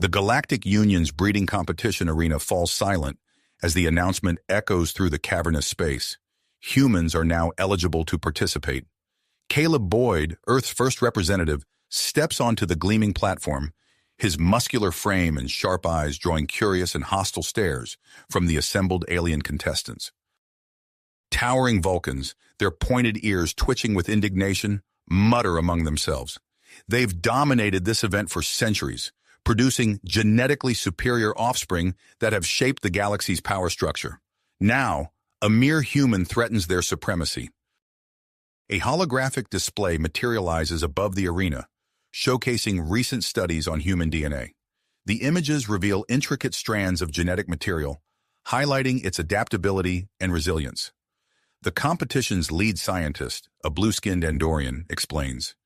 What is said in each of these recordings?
The Galactic Union's breeding competition arena falls silent as the announcement echoes through the cavernous space. Humans are now eligible to participate. Caleb Boyd, Earth's first representative, steps onto the gleaming platform, his muscular frame and sharp eyes drawing curious and hostile stares from the assembled alien contestants. Towering Vulcans, their pointed ears twitching with indignation, mutter among themselves. They've dominated this event for centuries, producing genetically superior offspring that have shaped the galaxy's power structure. Now, a mere human threatens their supremacy. A holographic display materializes above the arena, showcasing recent studies on human DNA. The images reveal intricate strands of genetic material, highlighting its adaptability and resilience. The competition's lead scientist, a blue-skinned Andorian, explains,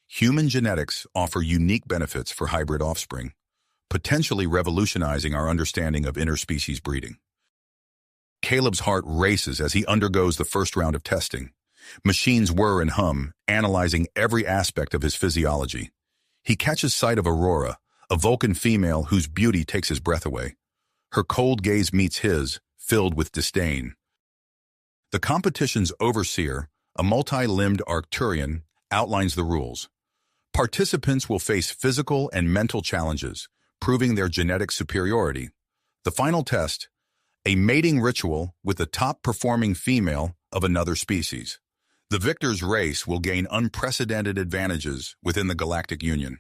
"Human genetics offer unique benefits for hybrid offspring, potentially revolutionizing our understanding of interspecies breeding." Caleb's heart races as he undergoes the first round of testing. Machines whir and hum, analyzing every aspect of his physiology. He catches sight of Aurora, a Vulcan female whose beauty takes his breath away. Her cold gaze meets his, filled with disdain. The competition's overseer, a multi-limbed Arcturian, outlines the rules. Participants will face physical and mental challenges, proving their genetic superiority. The final test, a mating ritual with the top-performing female of another species. The victor's race will gain unprecedented advantages within the Galactic Union.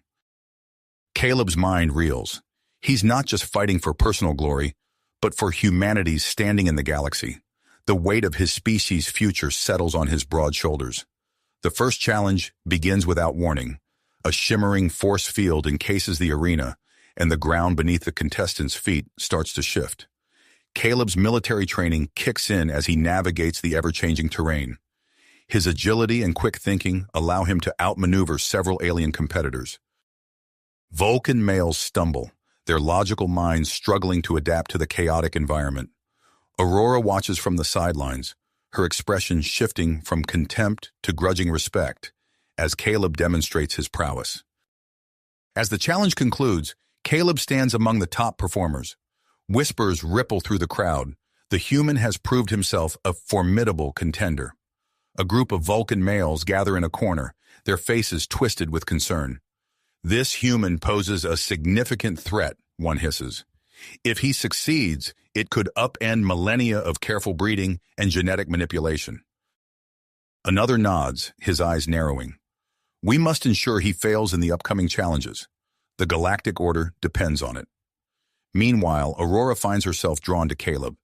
Caleb's mind reels. He's not just fighting for personal glory, but for humanity's standing in the galaxy. The weight of his species' future settles on his broad shoulders. The first challenge begins without warning. A shimmering force field encases the arena, and the ground beneath the contestants' feet starts to shift. Caleb's military training kicks in as he navigates the ever-changing terrain. His agility and quick thinking allow him to outmaneuver several alien competitors. Vulcan males stumble, their logical minds struggling to adapt to the chaotic environment. Aurora watches from the sidelines, her expression shifting from contempt to grudging respect as Caleb demonstrates his prowess. As the challenge concludes, Caleb stands among the top performers. Whispers ripple through the crowd. The human has proved himself a formidable contender. A group of Vulcan males gather in a corner, their faces twisted with concern. "This human poses a significant threat," one hisses. "If he succeeds, it could upend millennia of careful breeding and genetic manipulation." Another nods, his eyes narrowing. "We must ensure he fails in the upcoming challenges. The Galactic Order depends on it." Meanwhile, Aurora finds herself drawn to Caleb.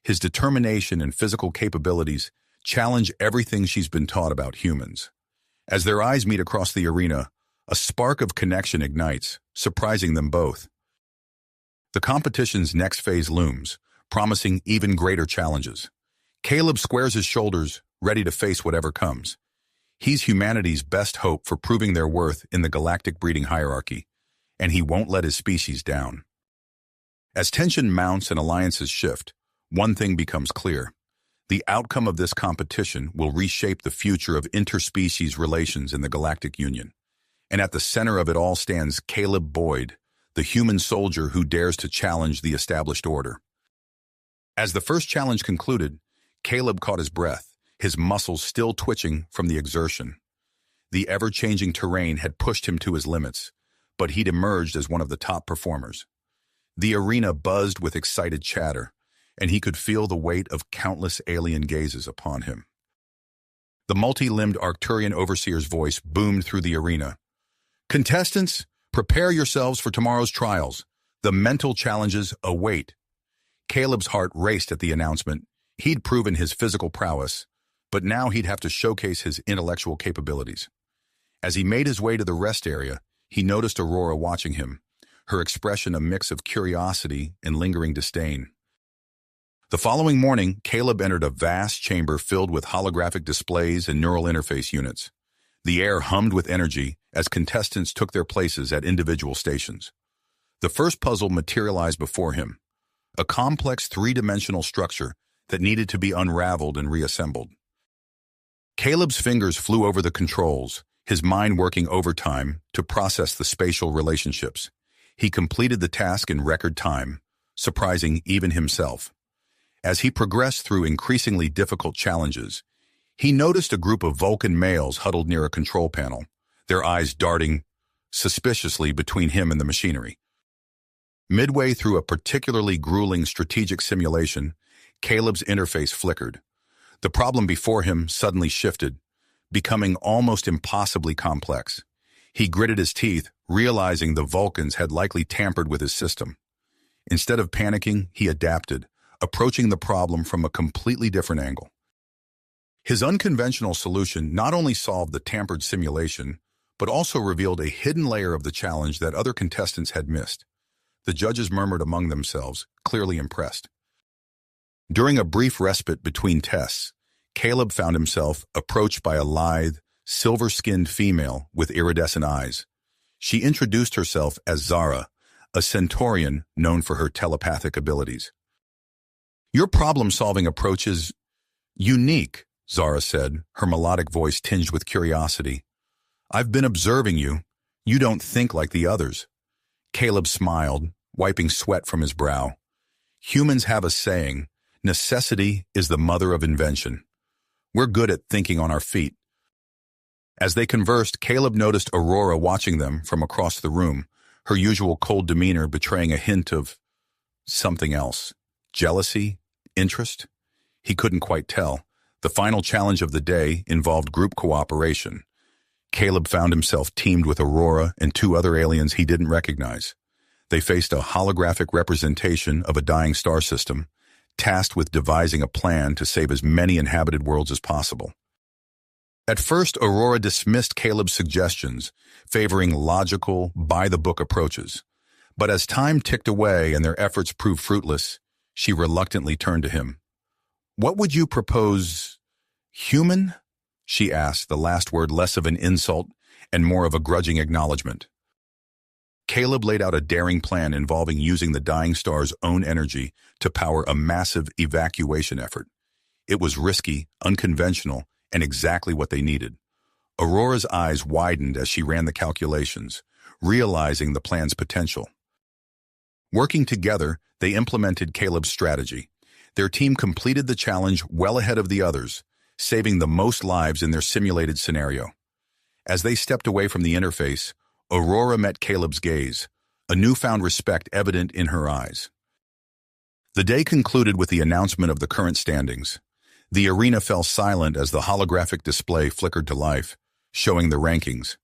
His determination and physical capabilities challenge everything she's been taught about humans. As their eyes meet across the arena, a spark of connection ignites, surprising them both. The competition's next phase looms, promising even greater challenges. Caleb squares his shoulders, ready to face whatever comes. He's humanity's best hope for proving their worth in the galactic breeding hierarchy, and he won't let his species down. As tension mounts and alliances shift, one thing becomes clear. The outcome of this competition will reshape the future of interspecies relations in the Galactic Union. And at the center of it all stands Caleb Boyd, the human soldier who dares to challenge the established order. As the first challenge concluded, Caleb caught his breath, his muscles still twitching from the exertion. The ever-changing terrain had pushed him to his limits, but he'd emerged as one of the top performers. The arena buzzed with excited chatter, and he could feel the weight of countless alien gazes upon him. The multi-limbed Arcturian overseer's voice boomed through the arena. "Contestants, prepare yourselves for tomorrow's trials. The mental challenges await." Caleb's heart raced at the announcement. He'd proven his physical prowess, but now he'd have to showcase his intellectual capabilities. As he made his way to the rest area, he noticed Aurora watching him, her expression a mix of curiosity and lingering disdain. The following morning, Caleb entered a vast chamber filled with holographic displays and neural interface units. The air hummed with energy as contestants took their places at individual stations. The first puzzle materialized before him, a complex three-dimensional structure that needed to be unraveled and reassembled. Caleb's fingers flew over the controls, his mind working overtime to process the spatial relationships. He completed the task in record time, surprising even himself. As he progressed through increasingly difficult challenges, he noticed a group of Vulcan males huddled near a control panel, their eyes darting suspiciously between him and the machinery. Midway through a particularly grueling strategic simulation, Caleb's interface flickered. The problem before him suddenly shifted, becoming almost impossibly complex. He gritted his teeth, realizing the Vulcans had likely tampered with his system. Instead of panicking, he adapted, approaching the problem from a completely different angle. His unconventional solution not only solved the tampered simulation, but also revealed a hidden layer of the challenge that other contestants had missed. The judges murmured among themselves, clearly impressed. During a brief respite between tests, Caleb found himself approached by a lithe, silver-skinned female with iridescent eyes. She introduced herself as Zara, a Centaurian known for her telepathic abilities. "Your problem-solving approach is unique," Zara said, her melodic voice tinged with curiosity. "I've been observing you. You don't think like the others." Caleb smiled, wiping sweat from his brow. "Humans have a saying, necessity is the mother of invention. We're good at thinking on our feet." As they conversed, Caleb noticed Aurora watching them from across the room, her usual cold demeanor betraying a hint of something else. Jealousy? Interest? He couldn't quite tell. The final challenge of the day involved group cooperation. Caleb found himself teamed with Aurora and two other aliens he didn't recognize. They faced a holographic representation of a dying star system, tasked with devising a plan to save as many inhabited worlds as possible. At first, Aurora dismissed Caleb's suggestions, favoring logical, by-the-book approaches. But as time ticked away and their efforts proved fruitless, she reluctantly turned to him. "What would you propose? Human?" she asked, the last word less of an insult and more of a grudging acknowledgement. Caleb laid out a daring plan involving using the dying star's own energy to power a massive evacuation effort. It was risky, unconventional, and exactly what they needed. Aurora's eyes widened as she ran the calculations, realizing the plan's potential. Working together, they implemented Caleb's strategy. Their team completed the challenge well ahead of the others, saving the most lives in their simulated scenario. As they stepped away from the interface, Aurora met Caleb's gaze, a newfound respect evident in her eyes. The day concluded with the announcement of the current standings. The arena fell silent as the holographic display flickered to life, showing the rankings.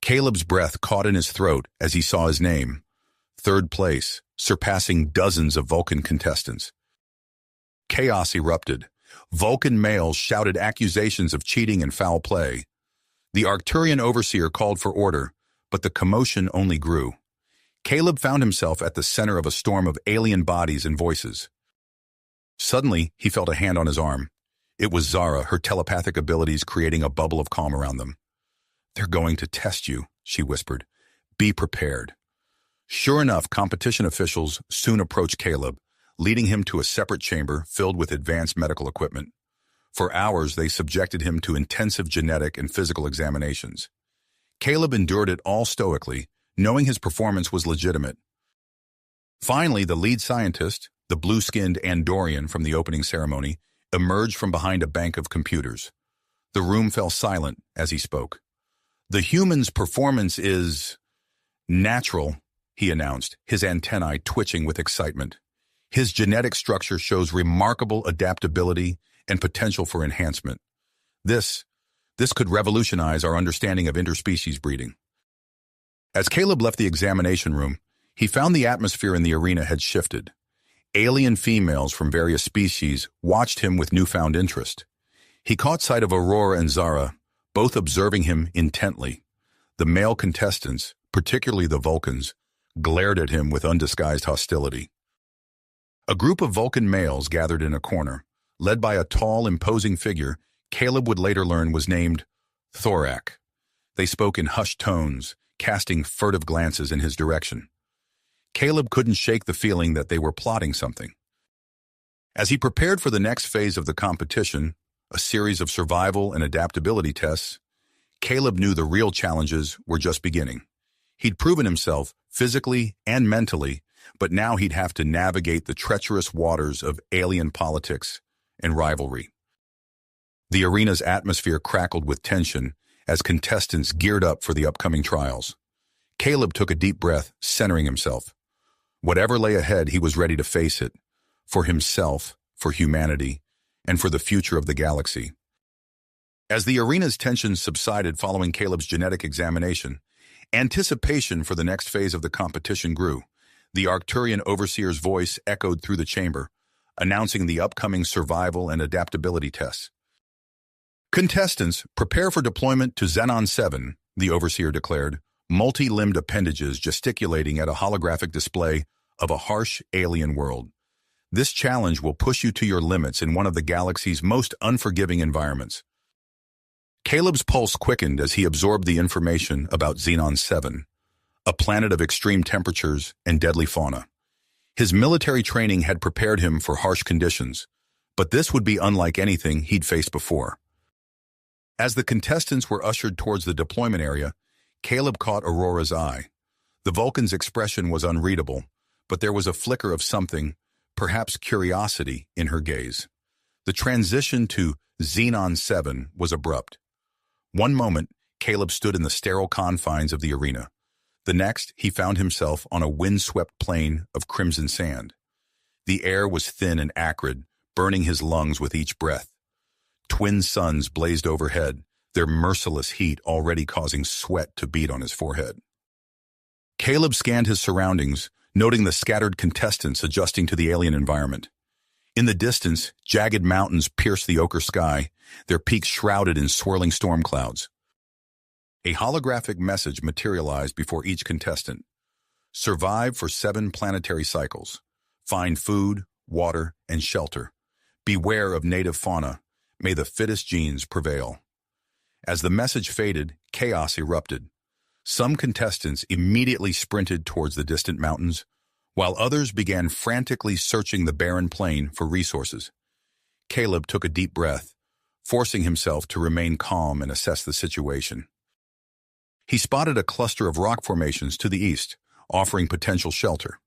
Caleb's breath caught in his throat as he saw his name. Third place, surpassing dozens of Vulcan contestants. Chaos erupted. Vulcan males shouted accusations of cheating and foul play. The Arcturian overseer called for order, but the commotion only grew. Caleb found himself at the center of a storm of alien bodies and voices. Suddenly, he felt a hand on his arm. It was Zara, her telepathic abilities creating a bubble of calm around them. "They're going to test you," she whispered. "Be prepared." Sure enough, competition officials soon approached Caleb, leading him to a separate chamber filled with advanced medical equipment. For hours, they subjected him to intensive genetic and physical examinations. Caleb endured it all stoically, knowing his performance was legitimate. Finally, the lead scientist, the blue-skinned Andorian from the opening ceremony, emerged from behind a bank of computers. The room fell silent as he spoke. "The human's performance is natural," he announced, his antennae twitching with excitement. "His genetic structure shows remarkable adaptability and potential for enhancement. This could revolutionize our understanding of interspecies breeding." As Caleb left the examination room, he found the atmosphere in the arena had shifted. Alien females from various species watched him with newfound interest. He caught sight of Aurora and Zara, both observing him intently. The male contestants, particularly the Vulcans, glared at him with undisguised hostility. A group of Vulcan males gathered in a corner, led by a tall, imposing figure Caleb would later learn was named Thorak. They spoke in hushed tones, casting furtive glances in his direction. Caleb couldn't shake the feeling that they were plotting something. As he prepared for the next phase of the competition, a series of survival and adaptability tests, Caleb knew the real challenges were just beginning. He'd proven himself, physically and mentally, but now he'd have to navigate the treacherous waters of alien politics and rivalry. The arena's atmosphere crackled with tension as contestants geared up for the upcoming trials. Caleb took a deep breath, centering himself. Whatever lay ahead, he was ready to face it, for himself, for humanity, and for the future of the galaxy. As the arena's tension subsided following Caleb's genetic examination, anticipation for the next phase of the competition grew. The Arcturian overseer's voice echoed through the chamber, announcing the upcoming survival and adaptability tests. Contestants, prepare for deployment to Xenon 7, the overseer declared, multi-limbed appendages gesticulating at a holographic display of a harsh alien world. This challenge will push you to your limits in one of the galaxy's most unforgiving environments. Caleb's pulse quickened as he absorbed the information about Xenon 7, a planet of extreme temperatures and deadly fauna. His military training had prepared him for harsh conditions, but this would be unlike anything he'd faced before. As the contestants were ushered towards the deployment area, Caleb caught Aurora's eye. The Vulcan's expression was unreadable, but there was a flicker of something, perhaps curiosity, in her gaze. The transition to Xenon 7 was abrupt. One moment, Caleb stood in the sterile confines of the arena. The next, he found himself on a wind-swept plain of crimson sand. The air was thin and acrid, burning his lungs with each breath. Twin suns blazed overhead, their merciless heat already causing sweat to bead on his forehead. Caleb scanned his surroundings, noting the scattered contestants adjusting to the alien environment. In the distance, jagged mountains pierced the ochre sky, their peaks shrouded in swirling storm clouds. A holographic message materialized before each contestant. Survive for 7 planetary cycles. Find food, water, and shelter. Beware of native fauna. May the fittest genes prevail. As the message faded, chaos erupted. Some contestants immediately sprinted towards the distant mountains, while others began frantically searching the barren plain for resources. Caleb took a deep breath, forcing himself to remain calm and assess the situation. He spotted a cluster of rock formations to the east, offering potential shelter.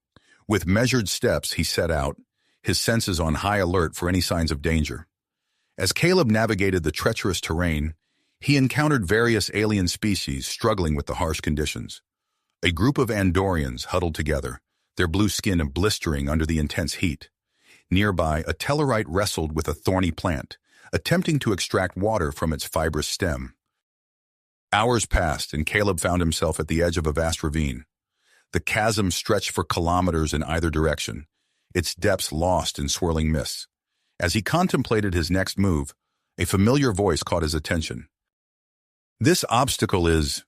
With measured steps, he set out, his senses on high alert for any signs of danger. As Caleb navigated the treacherous terrain, he encountered various alien species struggling with the harsh conditions. A group of Andorians huddled together, their blue skin blistering under the intense heat. Nearby, a Tellarite wrestled with a thorny plant, attempting to extract water from its fibrous stem. Hours passed, and Caleb found himself at the edge of a vast ravine. The chasm stretched for kilometers in either direction, its depths lost in swirling mists. As he contemplated his next move, a familiar voice caught his attention. "This obstacle is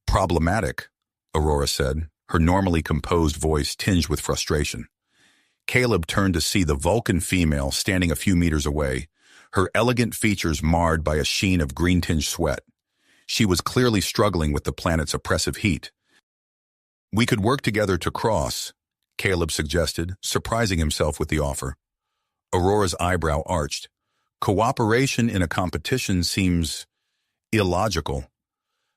problematic," Aurora said, her normally composed voice tinged with frustration. Caleb turned to see the Vulcan female standing a few meters away, her elegant features marred by a sheen of green-tinged sweat. She was clearly struggling with the planet's oppressive heat. "We could work together to cross," Caleb suggested, surprising himself with the offer. Aurora's eyebrow arched. "Cooperation in a competition seems illogical."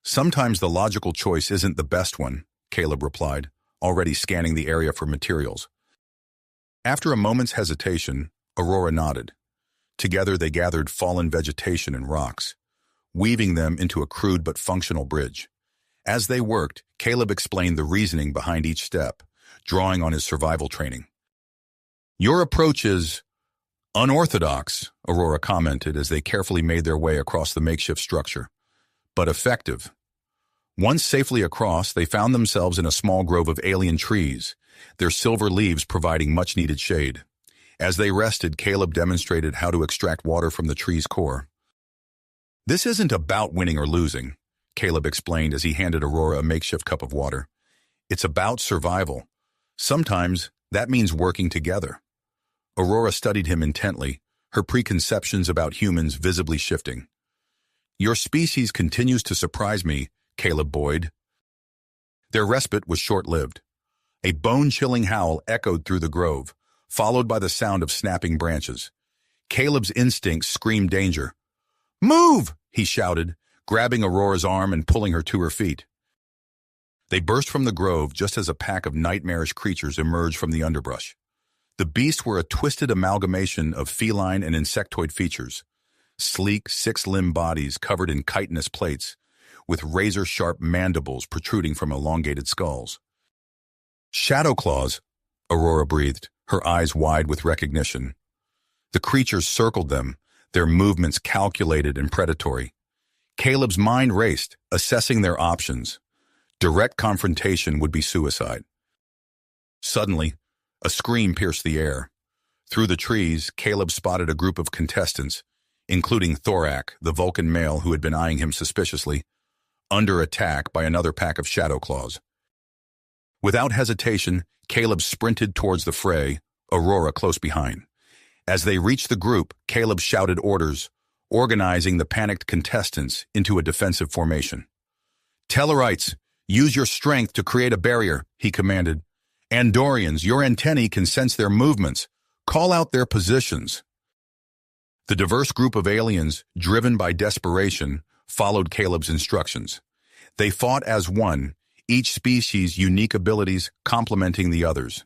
"Sometimes the logical choice isn't the best one," Caleb replied, already scanning the area for materials. After a moment's hesitation, Aurora nodded. Together they gathered fallen vegetation and rocks, weaving them into a crude but functional bridge. As they worked, Caleb explained the reasoning behind each step, drawing on his survival training. "Your approach is unorthodox," Aurora commented as they carefully made their way across the makeshift structure, "but effective." Once safely across, they found themselves in a small grove of alien trees, their silver leaves providing much-needed shade. As they rested, Caleb demonstrated how to extract water from the tree's core. "This isn't about winning or losing," Caleb explained as he handed Aurora a makeshift cup of water. "It's about survival. Sometimes that means working together." Aurora studied him intently, her preconceptions about humans visibly shifting. "Your species continues to surprise me," Caleb buoyed. Their respite was short-lived. A bone-chilling howl echoed through the grove, followed by the sound of snapping branches. Caleb's instincts screamed danger. "Move!" he shouted, grabbing Aurora's arm and pulling her to her feet. They burst from the grove just as a pack of nightmarish creatures emerged from the underbrush. The beasts were a twisted amalgamation of feline and insectoid features, sleek, six-limbed bodies covered in chitinous plates, with razor-sharp mandibles protruding from elongated skulls. Shadow claws, Aurora breathed, her eyes wide with recognition. The creatures circled them, their movements calculated and predatory. Caleb's mind raced, assessing their options. Direct confrontation would be suicide. Suddenly, a scream pierced the air. Through the trees, Caleb spotted a group of contestants, including Thorak, the Vulcan male who had been eyeing him suspiciously, under attack by another pack of shadow claws. Without hesitation, Caleb sprinted towards the fray, Aurora close behind. As they reached the group, Caleb shouted orders, organizing the panicked contestants into a defensive formation. "Tellarites, use your strength to create a barrier," he commanded. "Andorians, your antennae can sense their movements. Call out their positions." The diverse group of aliens, driven by desperation, followed Caleb's instructions. They fought as one, each species' unique abilities complementing the others.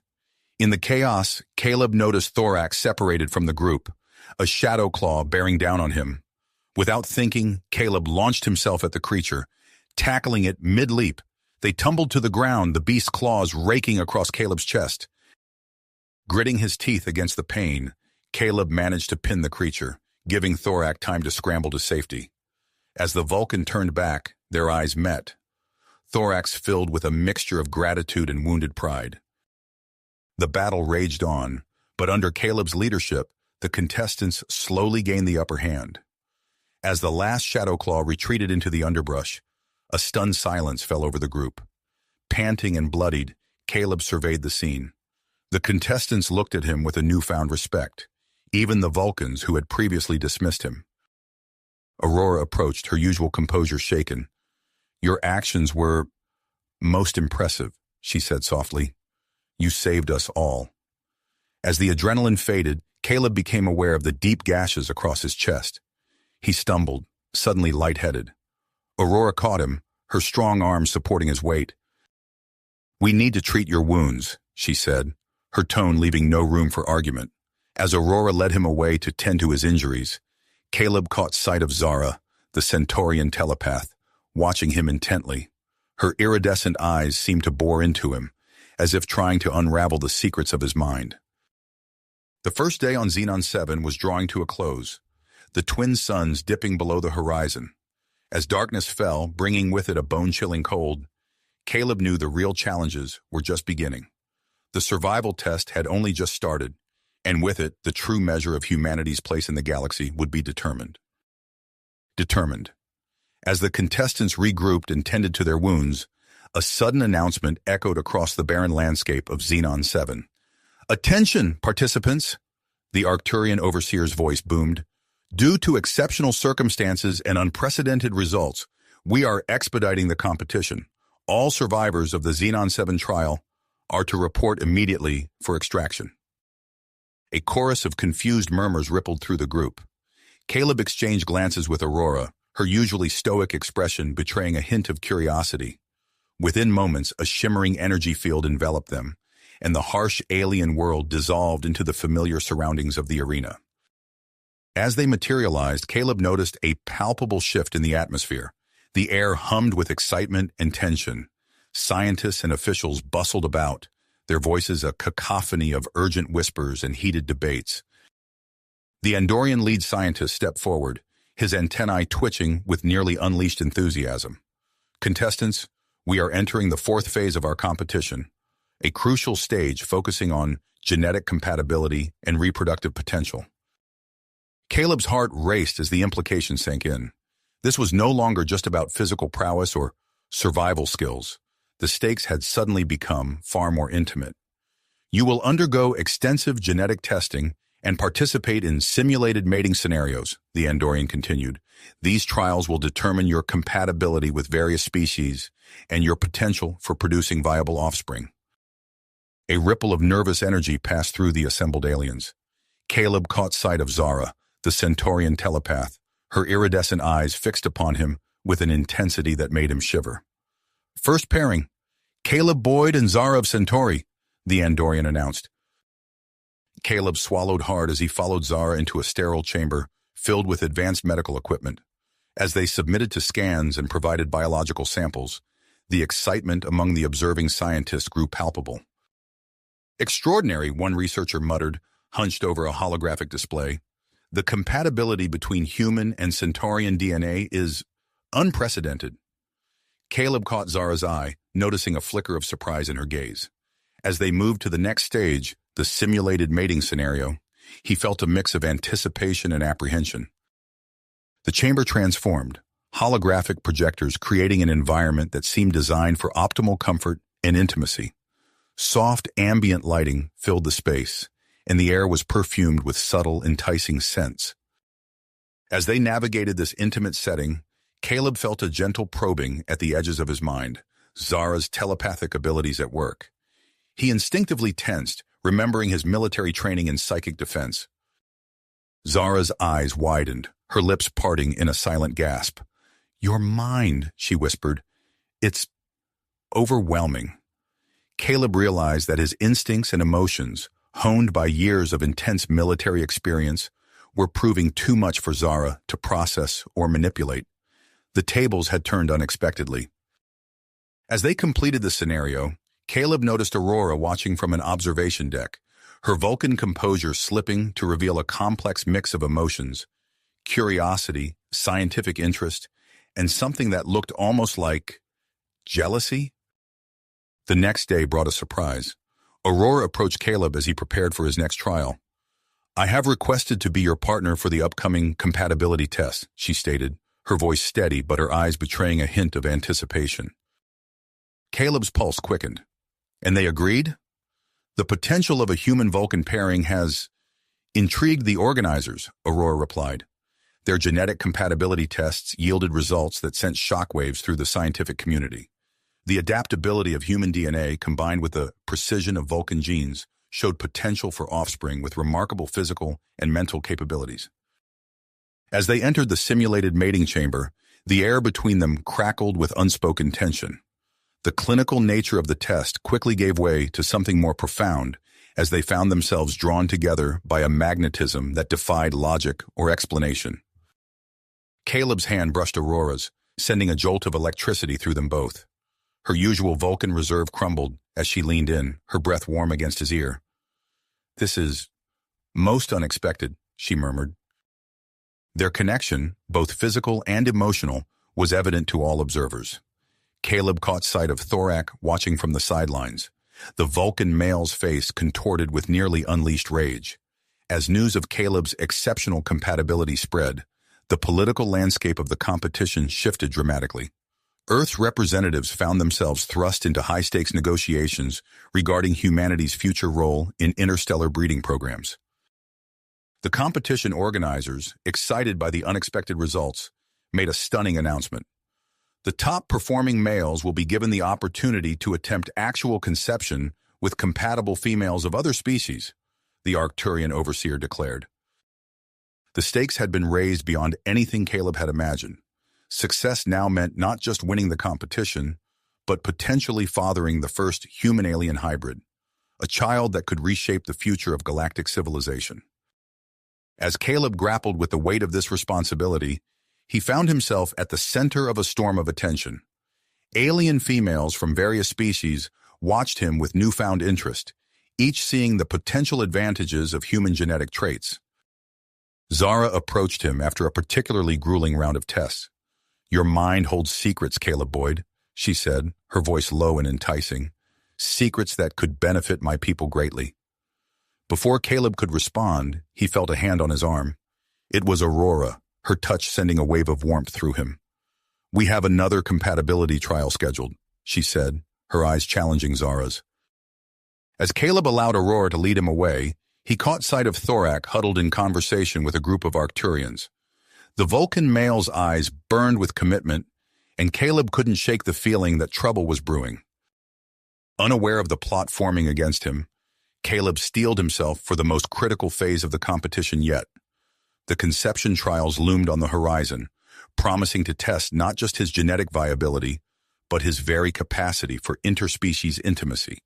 In the chaos, Caleb noticed Thorax separated from the group, a shadow claw bearing down on him. Without thinking, Caleb launched himself at the creature, tackling it mid-leap. They tumbled to the ground, the beast's claws raking across Caleb's chest. Gritting his teeth against the pain, Caleb managed to pin the creature, giving Thorak time to scramble to safety. As the Vulcan turned back, their eyes met. Thorax filled with a mixture of gratitude and wounded pride. The battle raged on, but under Caleb's leadership, the contestants slowly gained the upper hand. As the last Shadow Claw retreated into the underbrush, a stunned silence fell over the group. Panting and bloodied, Caleb surveyed the scene. The contestants looked at him with a newfound respect, even the Vulcans who had previously dismissed him. Aurora approached, her usual composure shaken. "Your actions were most impressive," she said softly. "You saved us all." As the adrenaline faded, Caleb became aware of the deep gashes across his chest. He stumbled, suddenly lightheaded. Aurora caught him, her strong arms supporting his weight. "We need to treat your wounds," she said, her tone leaving no room for argument. As Aurora led him away to tend to his injuries, Caleb caught sight of Zara, the Centaurian telepath, watching him intently. Her iridescent eyes seemed to bore into him, as if trying to unravel the secrets of his mind. The first day on Xenon 7 was drawing to a close, the twin suns dipping below the horizon. As darkness fell, bringing with it a bone-chilling cold, Caleb knew the real challenges were just beginning. The survival test had only just started, and with it, the true measure of humanity's place in the galaxy would be determined. As the contestants regrouped and tended to their wounds, a sudden announcement echoed across the barren landscape of Xenon 7. "Attention, participants!" The Arcturian overseer's voice boomed. "Due to exceptional circumstances and unprecedented results, we are expediting the competition. All survivors of the Xenon 7 trial are to report immediately for extraction." A chorus of confused murmurs rippled through the group. Caleb exchanged glances with Aurora, her usually stoic expression betraying a hint of curiosity. Within moments, a shimmering energy field enveloped them, and the harsh alien world dissolved into the familiar surroundings of the arena. As they materialized, Caleb noticed a palpable shift in the atmosphere. The air hummed with excitement and tension. Scientists and officials bustled about, their voices a cacophony of urgent whispers and heated debates. The Andorian lead scientist stepped forward, his antennae twitching with nearly unleashed enthusiasm. "Contestants, we are entering the fourth phase of our competition, a crucial stage focusing on genetic compatibility and reproductive potential." Caleb's heart raced as the implication sank in. This was no longer just about physical prowess or survival skills. The stakes had suddenly become far more intimate. "You will undergo extensive genetic testing and participate in simulated mating scenarios," the Andorian continued. "These trials will determine your compatibility with various species and your potential for producing viable offspring." A ripple of nervous energy passed through the assembled aliens. Caleb caught sight of Zara, the Centaurian telepath, her iridescent eyes fixed upon him with an intensity that made him shiver. "First pairing, Caleb Boyd and Zara of Centauri, the Andorian announced. Caleb swallowed hard as he followed Zara into a sterile chamber filled with advanced medical equipment. As they submitted to scans and provided biological samples, the excitement among the observing scientists grew palpable. Extraordinary, one researcher muttered, hunched over a holographic display. The compatibility between human and Centaurian DNA is unprecedented. Caleb caught Zara's eye, noticing a flicker of surprise in her gaze. As they moved to the next stage, the simulated mating scenario, he felt a mix of anticipation and apprehension. The chamber transformed, holographic projectors creating an environment that seemed designed for optimal comfort and intimacy. Soft, ambient lighting filled the space, and the air was perfumed with subtle, enticing scents. As they navigated this intimate setting, Caleb felt a gentle probing at the edges of his mind, Zara's telepathic abilities at work. He instinctively tensed, remembering his military training in psychic defense. Zara's eyes widened, her lips parting in a silent gasp. "Your mind," she whispered. "It's overwhelming." Caleb realized that his instincts and emotions, honed by years of intense military experience, were proving too much for Zara to process or manipulate. The tables had turned unexpectedly. As they completed the scenario, Caleb noticed Aurora watching from an observation deck, her Vulcan composure slipping to reveal a complex mix of emotions, curiosity, scientific interest, and something that looked almost like jealousy. The next day brought a surprise. Aurora approached Caleb as he prepared for his next trial. "I have requested to be your partner for the upcoming compatibility test," she stated, her voice steady but her eyes betraying a hint of anticipation. Caleb's pulse quickened. "And they agreed?" "The potential of a human-Vulcan pairing has intrigued the organizers," Aurora replied. Their genetic compatibility tests yielded results that sent shockwaves through the scientific community. The adaptability of human DNA combined with the precision of Vulcan genes showed potential for offspring with remarkable physical and mental capabilities. As they entered the simulated mating chamber, the air between them crackled with unspoken tension. The clinical nature of the test quickly gave way to something more profound as they found themselves drawn together by a magnetism that defied logic or explanation. Caleb's hand brushed Aurora's, sending a jolt of electricity through them both. Her usual Vulcan reserve crumbled as she leaned in, her breath warm against his ear. "This is most unexpected," she murmured. Their connection, both physical and emotional, was evident to all observers. Caleb caught sight of Thorak watching from the sidelines, the Vulcan male's face contorted with nearly unleashed rage. As news of Caleb's exceptional compatibility spread, the political landscape of the competition shifted dramatically. Earth's representatives found themselves thrust into high-stakes negotiations regarding humanity's future role in interstellar breeding programs. The competition organizers, excited by the unexpected results, made a stunning announcement. The top-performing males will be given the opportunity to attempt actual conception with compatible females of other species, the Arcturian overseer declared. The stakes had been raised beyond anything Caleb had imagined. Success now meant not just winning the competition, but potentially fathering the first human-alien hybrid, a child that could reshape the future of galactic civilization. As Caleb grappled with the weight of this responsibility, he found himself at the center of a storm of attention. Alien females from various species watched him with newfound interest, each seeing the potential advantages of human genetic traits. Zara approached him after a particularly grueling round of tests. "Your mind holds secrets, Caleb Boyd," she said, her voice low and enticing. "Secrets that could benefit my people greatly." Before Caleb could respond, he felt a hand on his arm. It was Aurora, her touch sending a wave of warmth through him. "We have another compatibility trial scheduled," she said, her eyes challenging Zara's. As Caleb allowed Aurora to lead him away, he caught sight of Thorak huddled in conversation with a group of Arcturians. The Vulcan male's eyes burned with commitment, and Caleb couldn't shake the feeling that trouble was brewing. Unaware of the plot forming against him, Caleb steeled himself for the most critical phase of the competition yet. The conception trials loomed on the horizon, promising to test not just his genetic viability, but his very capacity for interspecies intimacy.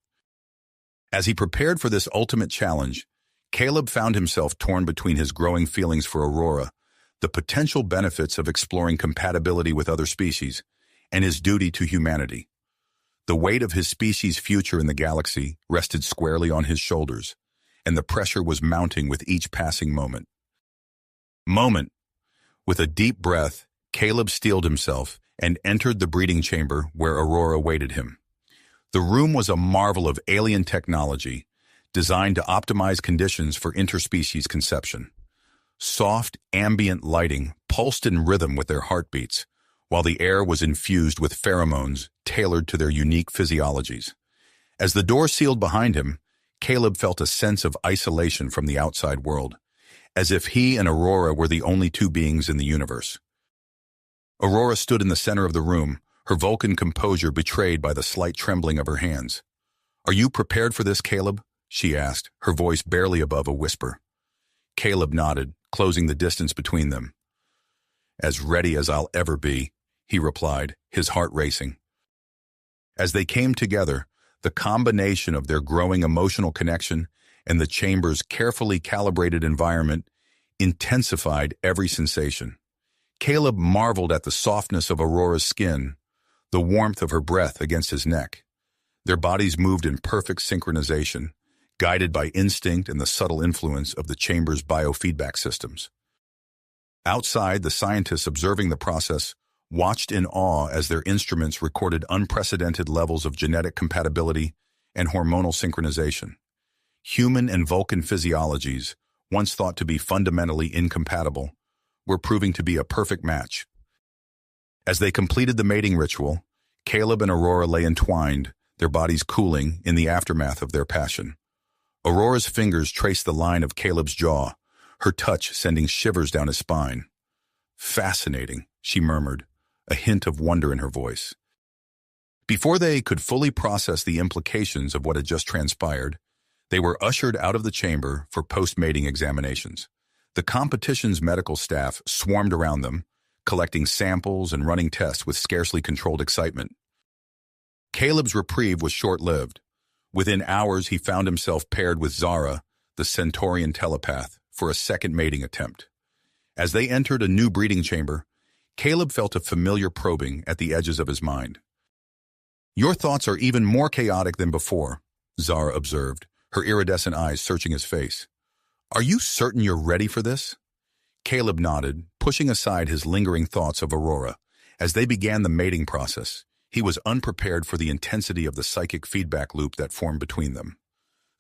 As he prepared for this ultimate challenge, Caleb found himself torn between his growing feelings for Aurora, the potential benefits of exploring compatibility with other species, and his duty to humanity. The weight of his species' future in the galaxy rested squarely on his shoulders, and the pressure was mounting with each passing moment. With a deep breath, Caleb steeled himself and entered the breeding chamber where Aurora waited him. The room was a marvel of alien technology, designed to optimize conditions for interspecies conception. Soft, ambient lighting pulsed in rhythm with their heartbeats, while the air was infused with pheromones tailored to their unique physiologies. As the door sealed behind him, Caleb felt a sense of isolation from the outside world, as if he and Aurora were the only two beings in the universe. Aurora stood in the center of the room, her Vulcan composure betrayed by the slight trembling of her hands. "Are you prepared for this, Caleb?" she asked, her voice barely above a whisper. Caleb nodded, closing the distance between them. "As ready as I'll ever be," he replied, his heart racing. As they came together, the combination of their growing emotional connection and the chamber's carefully calibrated environment intensified every sensation. Caleb marveled at the softness of Aurora's skin, the warmth of her breath against his neck. Their bodies moved in perfect synchronization, guided by instinct and the subtle influence of the chamber's biofeedback systems. Outside, the scientists observing the process watched in awe as their instruments recorded unprecedented levels of genetic compatibility and hormonal synchronization. Human and Vulcan physiologies, once thought to be fundamentally incompatible, were proving to be a perfect match. As they completed the mating ritual, Caleb and Aurora lay entwined, their bodies cooling in the aftermath of their passion. Aurora's fingers traced the line of Caleb's jaw, her touch sending shivers down his spine. "Fascinating," she murmured, a hint of wonder in her voice. Before they could fully process the implications of what had just transpired, they were ushered out of the chamber for post-mating examinations. The competition's medical staff swarmed around them, collecting samples and running tests with scarcely controlled excitement. Caleb's reprieve was short-lived. Within hours, he found himself paired with Zara, the Centaurian telepath, for a second mating attempt. As they entered a new breeding chamber, Caleb felt a familiar probing at the edges of his mind. "Your thoughts are even more chaotic than before," Zara observed, her iridescent eyes searching his face. "Are you certain you're ready for this?" Caleb nodded, pushing aside his lingering thoughts of Aurora. As they began the mating process, he was unprepared for the intensity of the psychic feedback loop that formed between them.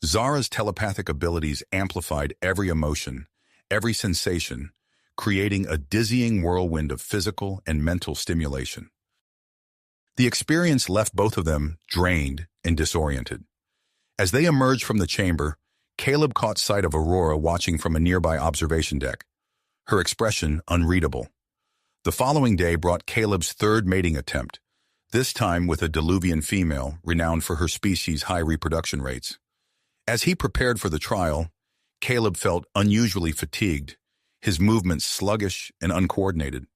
Zara's telepathic abilities amplified every emotion, every sensation, creating a dizzying whirlwind of physical and mental stimulation. The experience left both of them drained and disoriented. As they emerged from the chamber, Caleb caught sight of Aurora watching from a nearby observation deck, her expression unreadable. The following day brought Caleb's third mating attempt, this time with a Diluvian female renowned for her species' high reproduction rates. As he prepared for the trial, Caleb felt unusually fatigued, his movements sluggish and uncoordinated.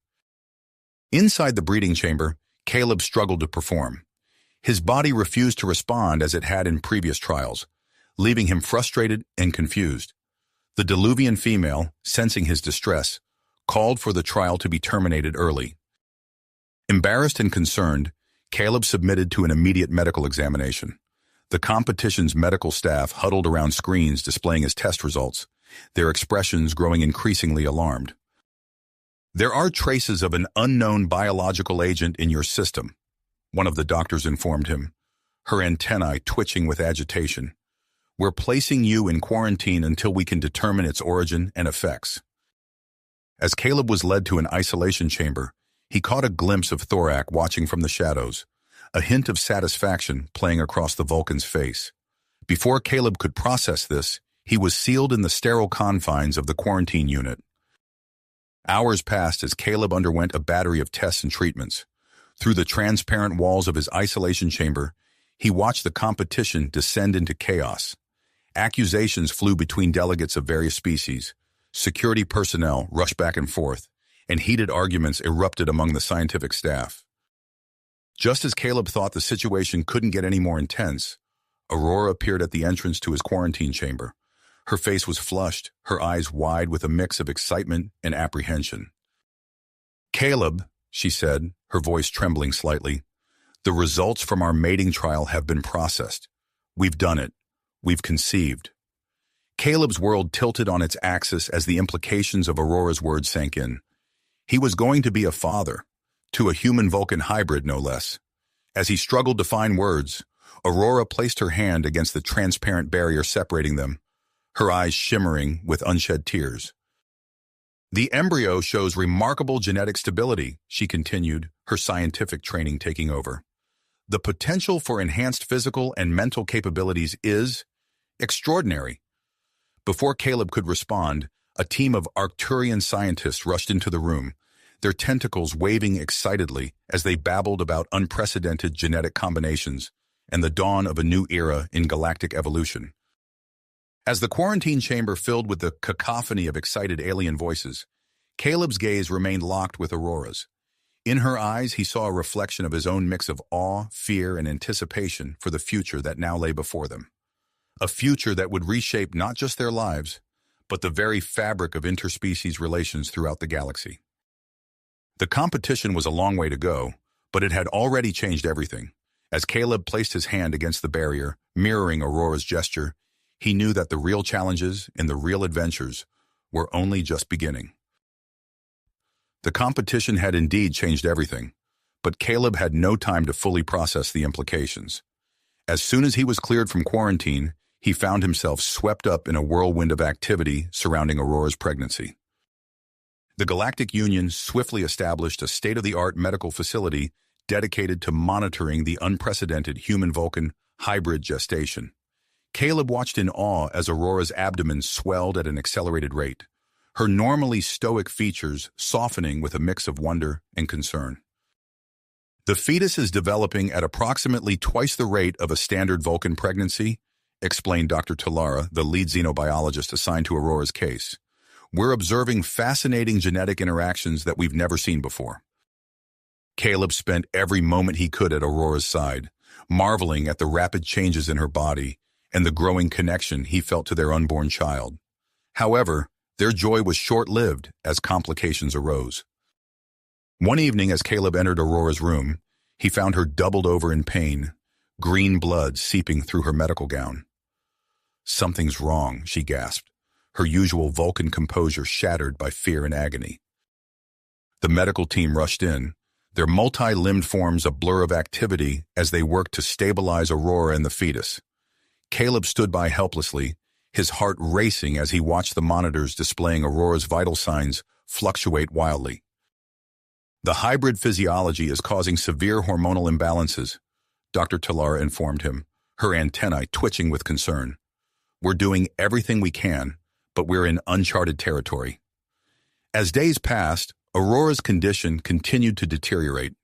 Inside the breeding chamber, Caleb struggled to perform. His body refused to respond as it had in previous trials, leaving him frustrated and confused. The Diluvian female, sensing his distress, called for the trial to be terminated early. Embarrassed and concerned, Caleb submitted to an immediate medical examination. The competition's medical staff huddled around screens displaying his test results, their expressions growing increasingly alarmed. "There are traces of an unknown biological agent in your system," one of the doctors informed him, her antennae twitching with agitation. "We're placing you in quarantine until we can determine its origin and effects." As Caleb was led to an isolation chamber, he caught a glimpse of Thorak watching from the shadows, a hint of satisfaction playing across the Vulcan's face. Before Caleb could process this, he was sealed in the sterile confines of the quarantine unit. Hours passed as Caleb underwent a battery of tests and treatments. Through the transparent walls of his isolation chamber, he watched the competition descend into chaos. Accusations flew between delegates of various species. Security personnel rushed back and forth, and heated arguments erupted among the scientific staff. Just as Caleb thought the situation couldn't get any more intense, Aurora appeared at the entrance to his quarantine chamber. Her face was flushed, her eyes wide with a mix of excitement and apprehension. "Caleb," she said, her voice trembling slightly, "the results from our mating trial have been processed. We've done it. We've conceived." Caleb's world tilted on its axis as the implications of Aurora's words sank in. He was going to be a father, to a human-Vulcan hybrid no less. As he struggled to find words, Aurora placed her hand against the transparent barrier separating them, her eyes shimmering with unshed tears. "The embryo shows remarkable genetic stability," she continued, her scientific training taking over. "The potential for enhanced physical and mental capabilities is extraordinary." Before Caleb could respond, a team of Arcturian scientists rushed into the room, their tentacles waving excitedly as they babbled about unprecedented genetic combinations and the dawn of a new era in galactic evolution. As the quarantine chamber filled with the cacophony of excited alien voices, Caleb's gaze remained locked with Aurora's. In her eyes, he saw a reflection of his own mix of awe, fear, and anticipation for the future that now lay before them. A future that would reshape not just their lives, but the very fabric of interspecies relations throughout the galaxy. The competition was a long way to go, but it had already changed everything. As Caleb placed his hand against the barrier, mirroring Aurora's gesture, he knew that the real challenges and the real adventures were only just beginning. The competition had indeed changed everything, but Caleb had no time to fully process the implications. As soon as he was cleared from quarantine, he found himself swept up in a whirlwind of activity surrounding Aurora's pregnancy. The Galactic Union swiftly established a state-of-the-art medical facility dedicated to monitoring the unprecedented human-Vulcan hybrid gestation. Caleb watched in awe as Aurora's abdomen swelled at an accelerated rate, her normally stoic features softening with a mix of wonder and concern. "The fetus is developing at approximately twice the rate of a standard Vulcan pregnancy," explained Dr. Talara, the lead xenobiologist assigned to Aurora's case. "We're observing fascinating genetic interactions that we've never seen before." Caleb spent every moment he could at Aurora's side, marveling at the rapid changes in her body and the growing connection he felt to their unborn child. However, their joy was short-lived as complications arose. One evening as Caleb entered Aurora's room, he found her doubled over in pain, green blood seeping through her medical gown. "Something's wrong," she gasped, her usual Vulcan composure shattered by fear and agony. The medical team rushed in, their multi-limbed forms a blur of activity as they worked to stabilize Aurora and the fetus. Caleb stood by helplessly, his heart racing as he watched the monitors displaying Aurora's vital signs fluctuate wildly. "The hybrid physiology is causing severe hormonal imbalances," Dr. Talara informed him, her antennae twitching with concern. "We're doing everything we can, but we're in uncharted territory." As days passed, Aurora's condition continued to deteriorate.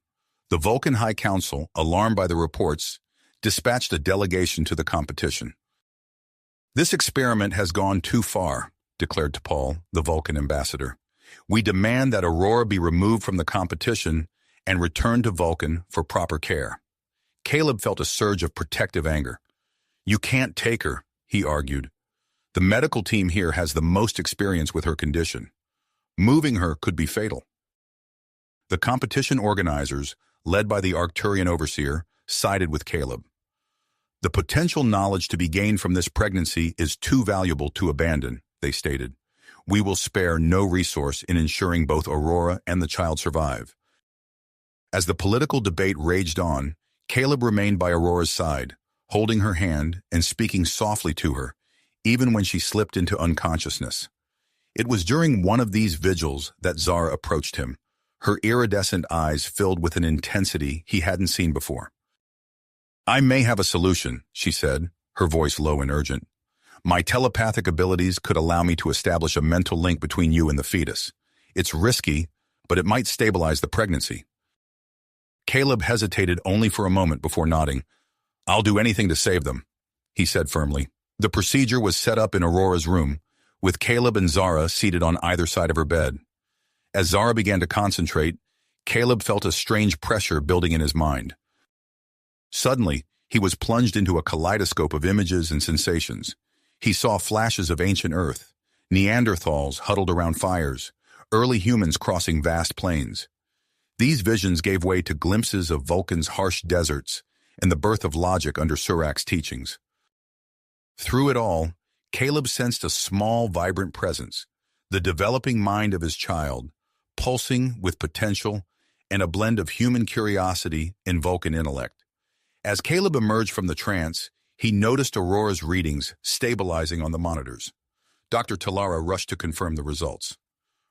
The Vulcan High Council, alarmed by the reports, dispatched a delegation to the competition. "This experiment has gone too far," declared T'Pol, the Vulcan ambassador. "We demand that Aurora be removed from the competition and returned to Vulcan for proper care." Caleb felt a surge of protective anger. "You can't take her," he argued. "The medical team here has the most experience with her condition. Moving her could be fatal." The competition organizers, led by the Arcturian overseer, sided with Caleb. "The potential knowledge to be gained from this pregnancy is too valuable to abandon," they stated. "We will spare no resource in ensuring both Aurora and the child survive." As the political debate raged on, Caleb remained by Aurora's side, holding her hand and speaking softly to her, even when she slipped into unconsciousness. It was during one of these vigils that Zara approached him, her iridescent eyes filled with an intensity he hadn't seen before. "I may have a solution," she said, her voice low and urgent. "My telepathic abilities could allow me to establish a mental link between you and the fetus. It's risky, but it might stabilize the pregnancy." Caleb hesitated only for a moment before nodding. "I'll do anything to save them," he said firmly. The procedure was set up in Aurora's room, with Caleb and Zara seated on either side of her bed. As Zara began to concentrate, Caleb felt a strange pressure building in his mind, Suddenly, he was plunged into a kaleidoscope of images and sensations. He saw flashes of ancient Earth, Neanderthals huddled around fires, early humans crossing vast plains. These visions gave way to glimpses of Vulcan's harsh deserts and the birth of logic under Surak's teachings. Through it all, Caleb sensed a small, vibrant presence, the developing mind of his child, pulsing with potential and a blend of human curiosity and Vulcan intellect. As Caleb emerged from the trance, he noticed Aurora's readings stabilizing on the monitors. Dr. Talara rushed to confirm the results.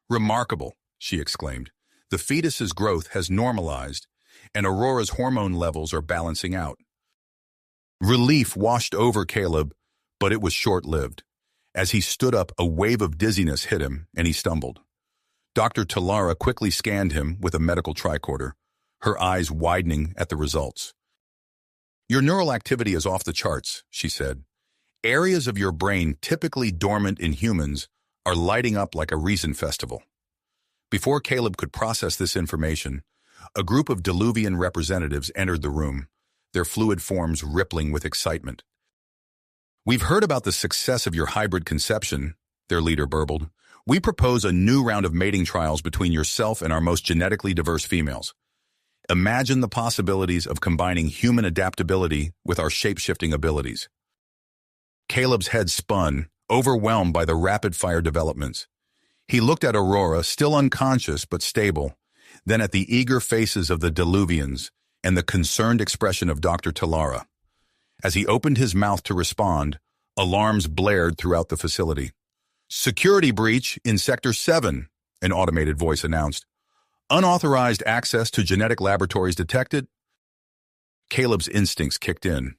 "Remarkable," she exclaimed. "The fetus's growth has normalized, and Aurora's hormone levels are balancing out." Relief washed over Caleb, but it was short-lived. As he stood up, a wave of dizziness hit him, and he stumbled. Dr. Talara quickly scanned him with a medical tricorder, her eyes widening at the results. "Your neural activity is off the charts," she said. "Areas of your brain typically dormant in humans are lighting up like a reason festival." Before Caleb could process this information, a group of Diluvian representatives entered the room, their fluid forms rippling with excitement. "We've heard about the success of your hybrid conception," their leader burbled. "We propose a new round of mating trials between yourself and our most genetically diverse females. Imagine the possibilities of combining human adaptability with our shape-shifting abilities." Caleb's head spun, overwhelmed by the rapid-fire developments. He looked at Aurora, still unconscious but stable, then at the eager faces of the Diluvians and the concerned expression of Dr. Talara. As he opened his mouth to respond, alarms blared throughout the facility. "Security breach in Sector 7, an automated voice announced. "Unauthorized access to genetic laboratories detected." Caleb's instincts kicked in.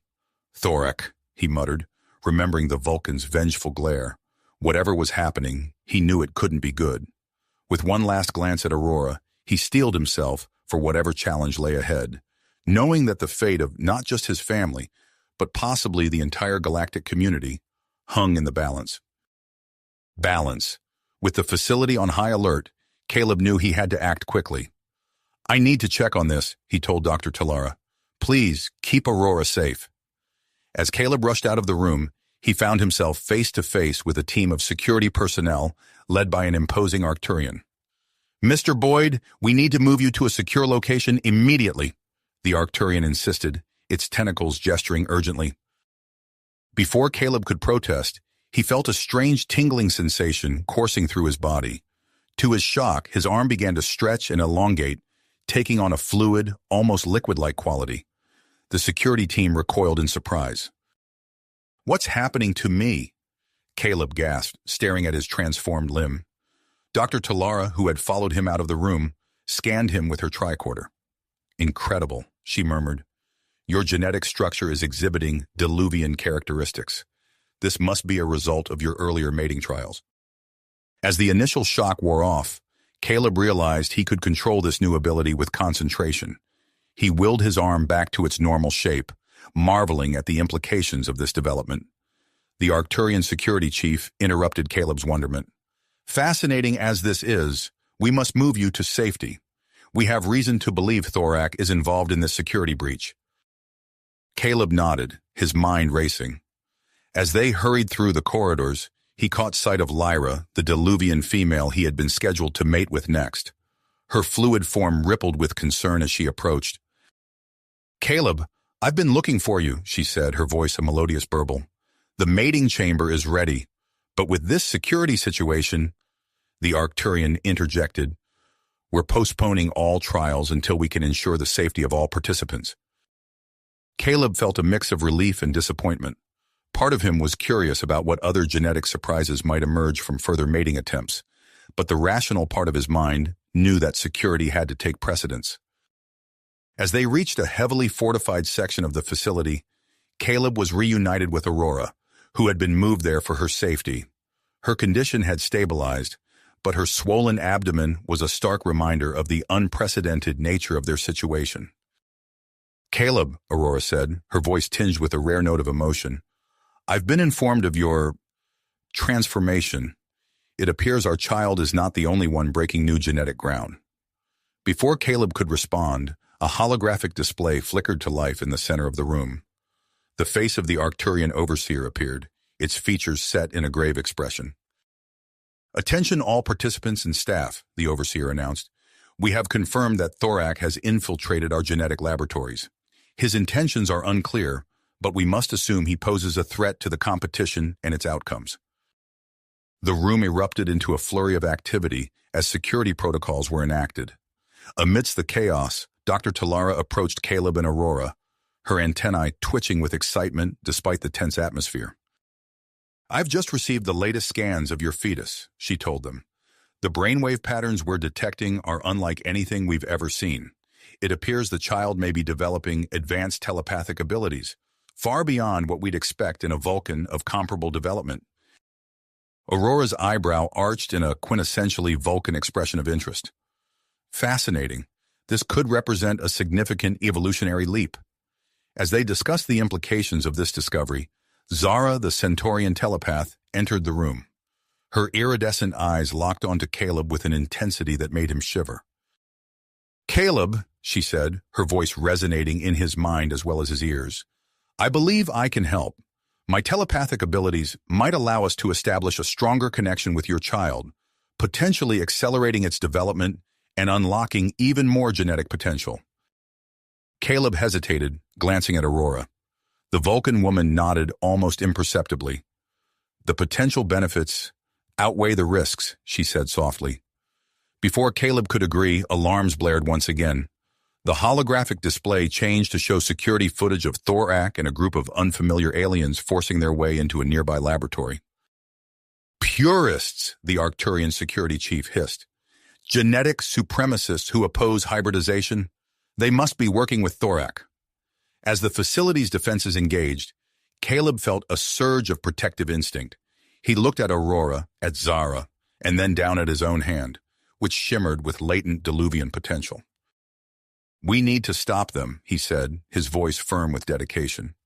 "Thorak," he muttered, remembering the Vulcan's vengeful glare. Whatever was happening, he knew it couldn't be good. With one last glance at Aurora, he steeled himself for whatever challenge lay ahead, knowing that the fate of not just his family, but possibly the entire galactic community, hung in the balance. Balance. With the facility on high alert, Caleb knew he had to act quickly. "I need to check on this," he told Dr. Talara. "Please, keep Aurora safe." As Caleb rushed out of the room, he found himself face-to-face with a team of security personnel led by an imposing Arcturian. "Mr. Boyd, we need to move you to a secure location immediately," the Arcturian insisted, its tentacles gesturing urgently. Before Caleb could protest, he felt a strange tingling sensation coursing through his body. To his shock, his arm began to stretch and elongate, taking on a fluid, almost liquid-like quality. The security team recoiled in surprise. "What's happening to me?" Caleb gasped, staring at his transformed limb. Dr. Talara, who had followed him out of the room, scanned him with her tricorder. "Incredible," she murmured. "Your genetic structure is exhibiting Diluvian characteristics. This must be a result of your earlier mating trials." As the initial shock wore off, Caleb realized he could control this new ability with concentration. He willed his arm back to its normal shape, marveling at the implications of this development. The Arcturian security chief interrupted Caleb's wonderment. "Fascinating as this is, we must move you to safety. We have reason to believe Thorak is involved in this security breach." Caleb nodded, his mind racing. As they hurried through the corridors, he caught sight of Lyra, the Diluvian female he had been scheduled to mate with next. Her fluid form rippled with concern as she approached. "Caleb, I've been looking for you," she said, her voice a melodious burble. "The mating chamber is ready, but with this security situation," the Arcturian interjected, "we're postponing all trials until we can ensure the safety of all participants." Caleb felt a mix of relief and disappointment. Part of him was curious about what other genetic surprises might emerge from further mating attempts, but the rational part of his mind knew that security had to take precedence. As they reached a heavily fortified section of the facility, Caleb was reunited with Aurora, who had been moved there for her safety. Her condition had stabilized, but her swollen abdomen was a stark reminder of the unprecedented nature of their situation. "Caleb," Aurora said, her voice tinged with a rare note of emotion, "I've been informed of your transformation. It appears our child is not the only one breaking new genetic ground." Before Caleb could respond, A holographic display flickered to life in the center of the room. The face of the Arcturian overseer appeared, its features set in a grave expression. "Attention all participants and staff," the overseer announced. "We have confirmed that Thorak has infiltrated our genetic laboratories. His intentions are unclear, but we must assume he poses a threat to the competition and its outcomes." The room erupted into a flurry of activity as security protocols were enacted. Amidst the chaos, Dr. Talara approached Caleb and Aurora, her antennae twitching with excitement despite the tense atmosphere. "I've just received the latest scans of your fetus," she told them. "The brainwave patterns we're detecting are unlike anything we've ever seen. It appears the child may be developing advanced telepathic abilities, far beyond what we'd expect in a Vulcan of comparable development." Aurora's eyebrow arched in a quintessentially Vulcan expression of interest. "Fascinating. This could represent a significant evolutionary leap." As they discussed the implications of this discovery, Zara, the Centaurian telepath, entered the room. Her iridescent eyes locked onto Caleb with an intensity that made him shiver. "Caleb," she said, her voice resonating in his mind as well as his ears, "I believe I can help. My telepathic abilities might allow us to establish a stronger connection with your child, potentially accelerating its development and unlocking even more genetic potential." Caleb hesitated, glancing at Aurora. The Vulcan woman nodded almost imperceptibly. "The potential benefits outweigh the risks," she said softly. Before Caleb could agree, alarms blared once again. The holographic display changed to show security footage of Thorak and a group of unfamiliar aliens forcing their way into a nearby laboratory. "Purists," the Arcturian security chief hissed. "Genetic supremacists who oppose hybridization. They must be working with Thorak." As the facility's defenses engaged, Caleb felt a surge of protective instinct. He looked at Aurora, at Zara, and then down at his own hand, which shimmered with latent Diluvian potential. "We need to stop them," he said, his voice firm with dedication.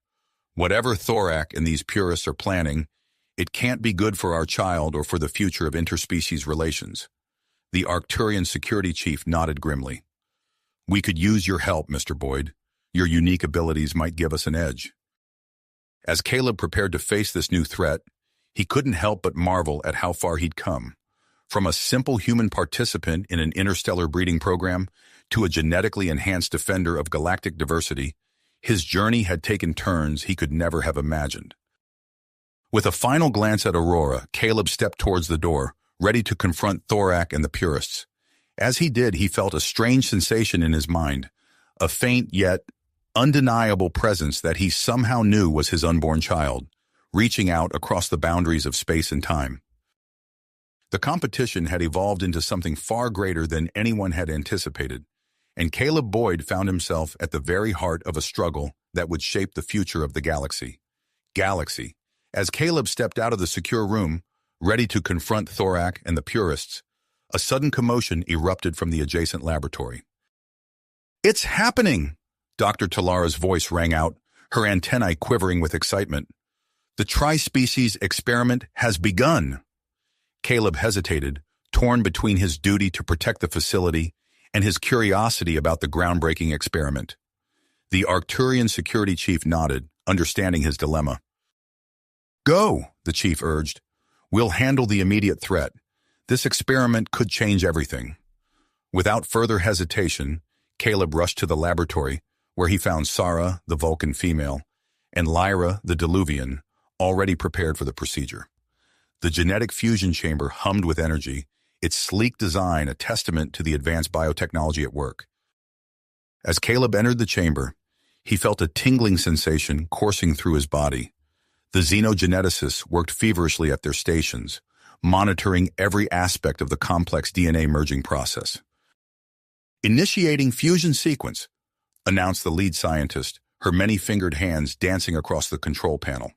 "Whatever Thorak and these purists are planning, it can't be good for our child or for the future of interspecies relations." The Arcturian security chief nodded grimly. "We could use your help, Mr. Boyd. Your unique abilities might give us an edge." As Caleb prepared to face this new threat, he couldn't help but marvel at how far he'd come. From a simple human participant in an interstellar breeding program to a genetically enhanced defender of galactic diversity, his journey had taken turns he could never have imagined. With a final glance at Aurora, Caleb stepped towards the door, ready to confront Thorak and the purists. As he did, he felt a strange sensation in his mind, a faint yet undeniable presence that he somehow knew was his unborn child, reaching out across the boundaries of space and time. The competition had evolved into something far greater than anyone had anticipated, and Caleb Boyd found himself at the very heart of a struggle that would shape the future of the galaxy. As Caleb stepped out of the secure room, ready to confront Thorak and the purists, a sudden commotion erupted from the adjacent laboratory. "It's happening!" Dr. Talara's voice rang out, her antennae quivering with excitement. "The tri-species experiment has begun." Caleb hesitated, torn between his duty to protect the facility and his curiosity about the groundbreaking experiment. The Arcturian security chief nodded, understanding his dilemma. "Go," the chief urged. "We'll handle the immediate threat. This experiment could change everything." Without further hesitation, Caleb rushed to the laboratory, where he found Sarah, the Vulcan female, and Lyra, the Diluvian, already prepared for the procedure. The genetic fusion chamber hummed with energy, its sleek design a testament to the advanced biotechnology at work. As Caleb entered the chamber, he felt a tingling sensation coursing through his body. The xenogeneticists worked feverishly at their stations, monitoring every aspect of the complex DNA merging process. "Initiating fusion sequence," announced the lead scientist, her many-fingered hands dancing across the control panel.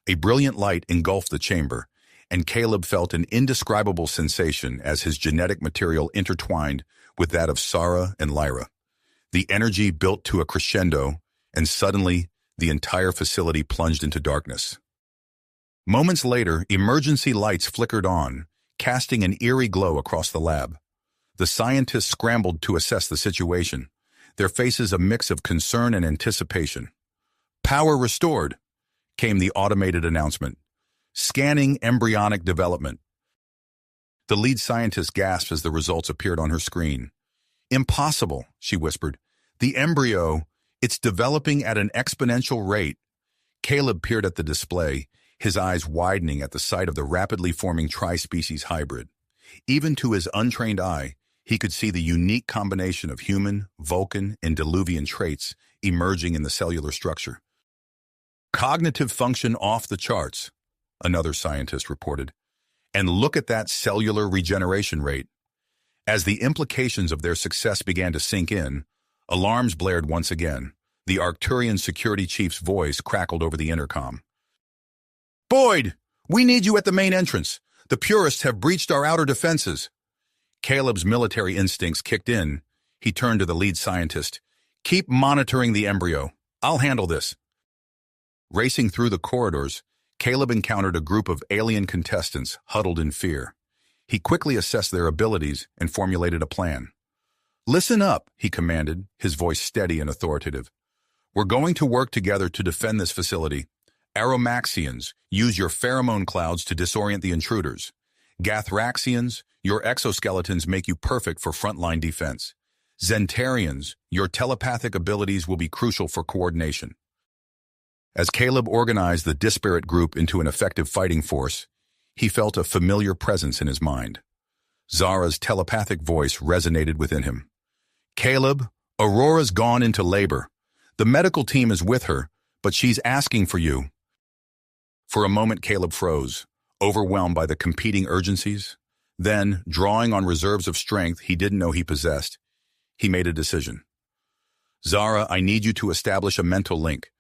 A brilliant light engulfed the chamber, and Caleb felt an indescribable sensation as his genetic material intertwined with that of Sarah and Lyra. The energy built to a crescendo, and suddenly, the entire facility plunged into darkness. Moments later, emergency lights flickered on, casting an eerie glow across the lab. The scientists scrambled to assess the situation, their faces a mix of concern and anticipation. "Power restored," came the automated announcement. "Scanning embryonic development." The lead scientist gasped as the results appeared on her screen. "Impossible," she whispered. "The embryo, it's developing at an exponential rate." Caleb peered at the display, his eyes widening at the sight of the rapidly forming tri-species hybrid. Even to his untrained eye, he could see the unique combination of human, Vulcan, and Diluvian traits emerging in the cellular structure. "Cognitive function off the charts," another scientist reported. "And look at that cellular regeneration rate." As the implications of their success began to sink in, alarms blared once again. The Arcturian security chief's voice crackled over the intercom. "Boyd, we need you at the main entrance. The purists have breached our outer defenses." Caleb's military instincts kicked in. He turned to the lead scientist. "Keep monitoring the embryo. I'll handle this." Racing through the corridors, Caleb encountered a group of alien contestants huddled in fear. He quickly assessed their abilities and formulated a plan. "Listen up," he commanded, his voice steady and authoritative. "We're going to work together to defend this facility. Aromaxians, use your pheromone clouds to disorient the intruders. Gathraxians, your exoskeletons make you perfect for frontline defense. Zentarians, your telepathic abilities will be crucial for coordination." As Caleb organized the disparate group into an effective fighting force, he felt a familiar presence in his mind. Zara's telepathic voice resonated within him. "Caleb, Aurora's gone into labor. The medical team is with her, but she's asking for you." For a moment, Caleb froze, overwhelmed by the competing urgencies. Then, drawing on reserves of strength he didn't know he possessed, he made a decision. "Zara, I need you to establish a mental link.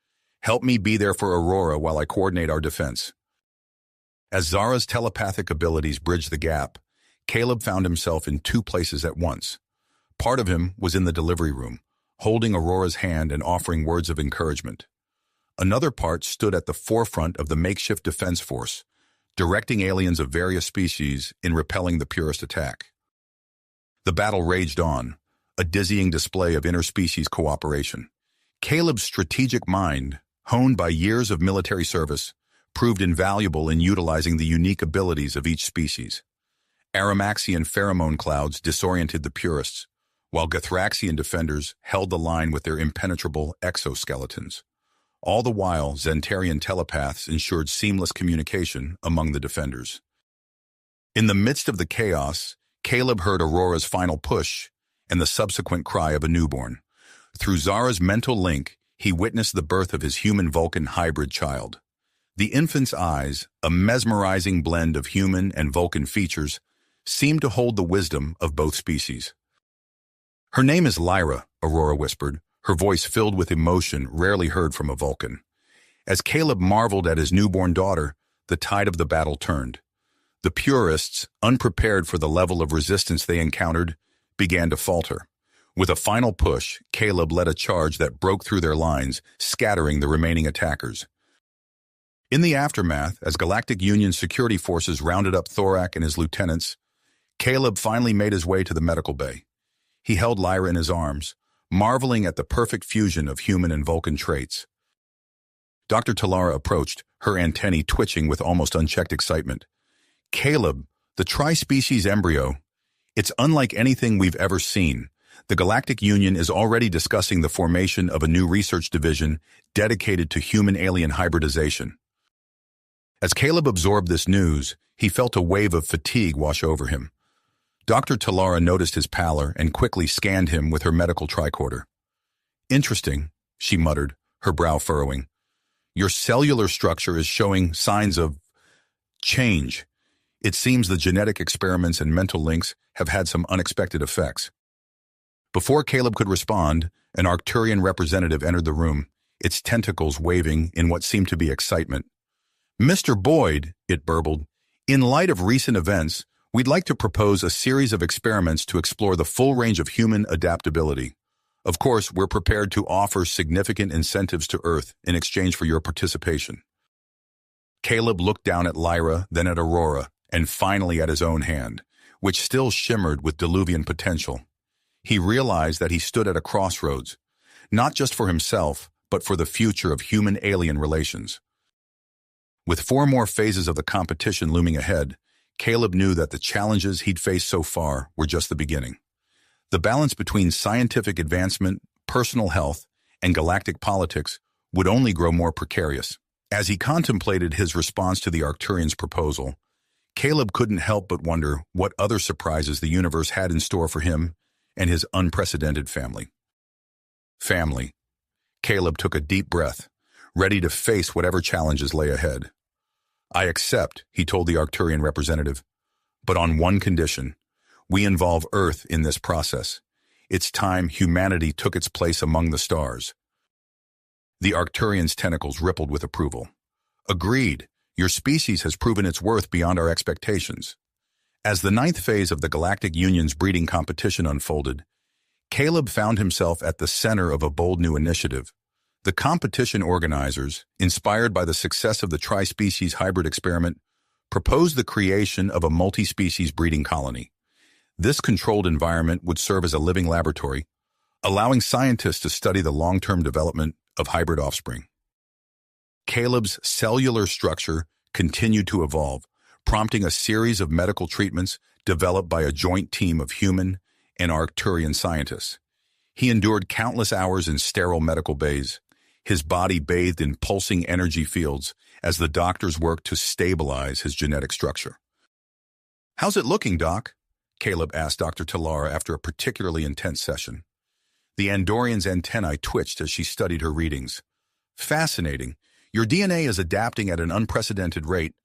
Help me be there for Aurora while I coordinate our defense." As Zara's telepathic abilities bridged the gap, Caleb found himself in two places at once. Part of him was in the delivery room, holding Aurora's hand and offering words of encouragement. Another part stood at the forefront of the makeshift defense force, directing aliens of various species in repelling the purist attack. The battle raged on, a dizzying display of interspecies cooperation. Caleb's strategic mind, honed by years of military service, proved invaluable in utilizing the unique abilities of each species. Aromaxian pheromone clouds disoriented the purists, while Gathraxian defenders held the line with their impenetrable exoskeletons. All the while, Zentarian telepaths ensured seamless communication among the defenders. In the midst of the chaos, Caleb heard Aurora's final push and the subsequent cry of a newborn. Through Zara's mental link, he witnessed the birth of his human-Vulcan hybrid child. The infant's eyes, a mesmerizing blend of human and Vulcan features, seemed to hold the wisdom of both species. "Her name is Lyra," Aurora whispered, her voice filled with emotion rarely heard from a Vulcan. As Caleb marveled at his newborn daughter, the tide of the battle turned. The purists, unprepared for the level of resistance they encountered, began to falter. With a final push, Caleb led a charge that broke through their lines, scattering the remaining attackers. In the aftermath, as Galactic Union security forces rounded up Thorak and his lieutenants, Caleb finally made his way to the medical bay. He held Lyra in his arms, marveling at the perfect fusion of human and Vulcan traits. Dr. Talara approached, her antennae twitching with almost unchecked excitement. "Caleb, the tri-species embryo, it's unlike anything we've ever seen. The Galactic Union is already discussing the formation of a new research division dedicated to human-alien hybridization." As Caleb absorbed this news, he felt a wave of fatigue wash over him. Dr. Talara noticed his pallor and quickly scanned him with her medical tricorder. "Interesting," she muttered, her brow furrowing. "Your cellular structure is showing signs of change. It seems the genetic experiments and mental links have had some unexpected effects." Before Caleb could respond, an Arcturian representative entered the room, its tentacles waving in what seemed to be excitement. "Mr. Boyd," it burbled, "in light of recent events, we'd like to propose a series of experiments to explore the full range of human adaptability. Of course, we're prepared to offer significant incentives to Earth in exchange for your participation." Caleb looked down at Lyra, then at Aurora, and finally at his own hand, which still shimmered with Diluvian potential. He realized that he stood at a crossroads, not just for himself, but for the future of human-alien relations. With 4 more phases of the competition looming ahead, Caleb knew that the challenges he'd faced so far were just the beginning. The balance between scientific advancement, personal health, and galactic politics would only grow more precarious. As he contemplated his response to the Arcturians' proposal, Caleb couldn't help but wonder what other surprises the universe had in store for him and his unprecedented family. Family. Caleb took a deep breath, ready to face whatever challenges lay ahead. "I accept," he told the Arcturian representative, "but on one condition. We involve Earth in this process. It's time humanity took its place among the stars." The Arcturian's tentacles rippled with approval. "Agreed. Your species has proven its worth beyond our expectations." As the 9th phase of the Galactic Union's breeding competition unfolded, Caleb found himself at the center of a bold new initiative. The competition organizers, inspired by the success of the tri-species hybrid experiment, proposed the creation of a multi-species breeding colony. This controlled environment would serve as a living laboratory, allowing scientists to study the long-term development of hybrid offspring. Caleb's cellular structure continued to evolve, prompting a series of medical treatments developed by a joint team of human and Arcturian scientists. He endured countless hours in sterile medical bays, his body bathed in pulsing energy fields as the doctors worked to stabilize his genetic structure. "How's it looking, Doc?" Caleb asked Dr. Talara after a particularly intense session. The Andorian's antennae twitched as she studied her readings. "Fascinating. Your DNA is adapting at an unprecedented rate.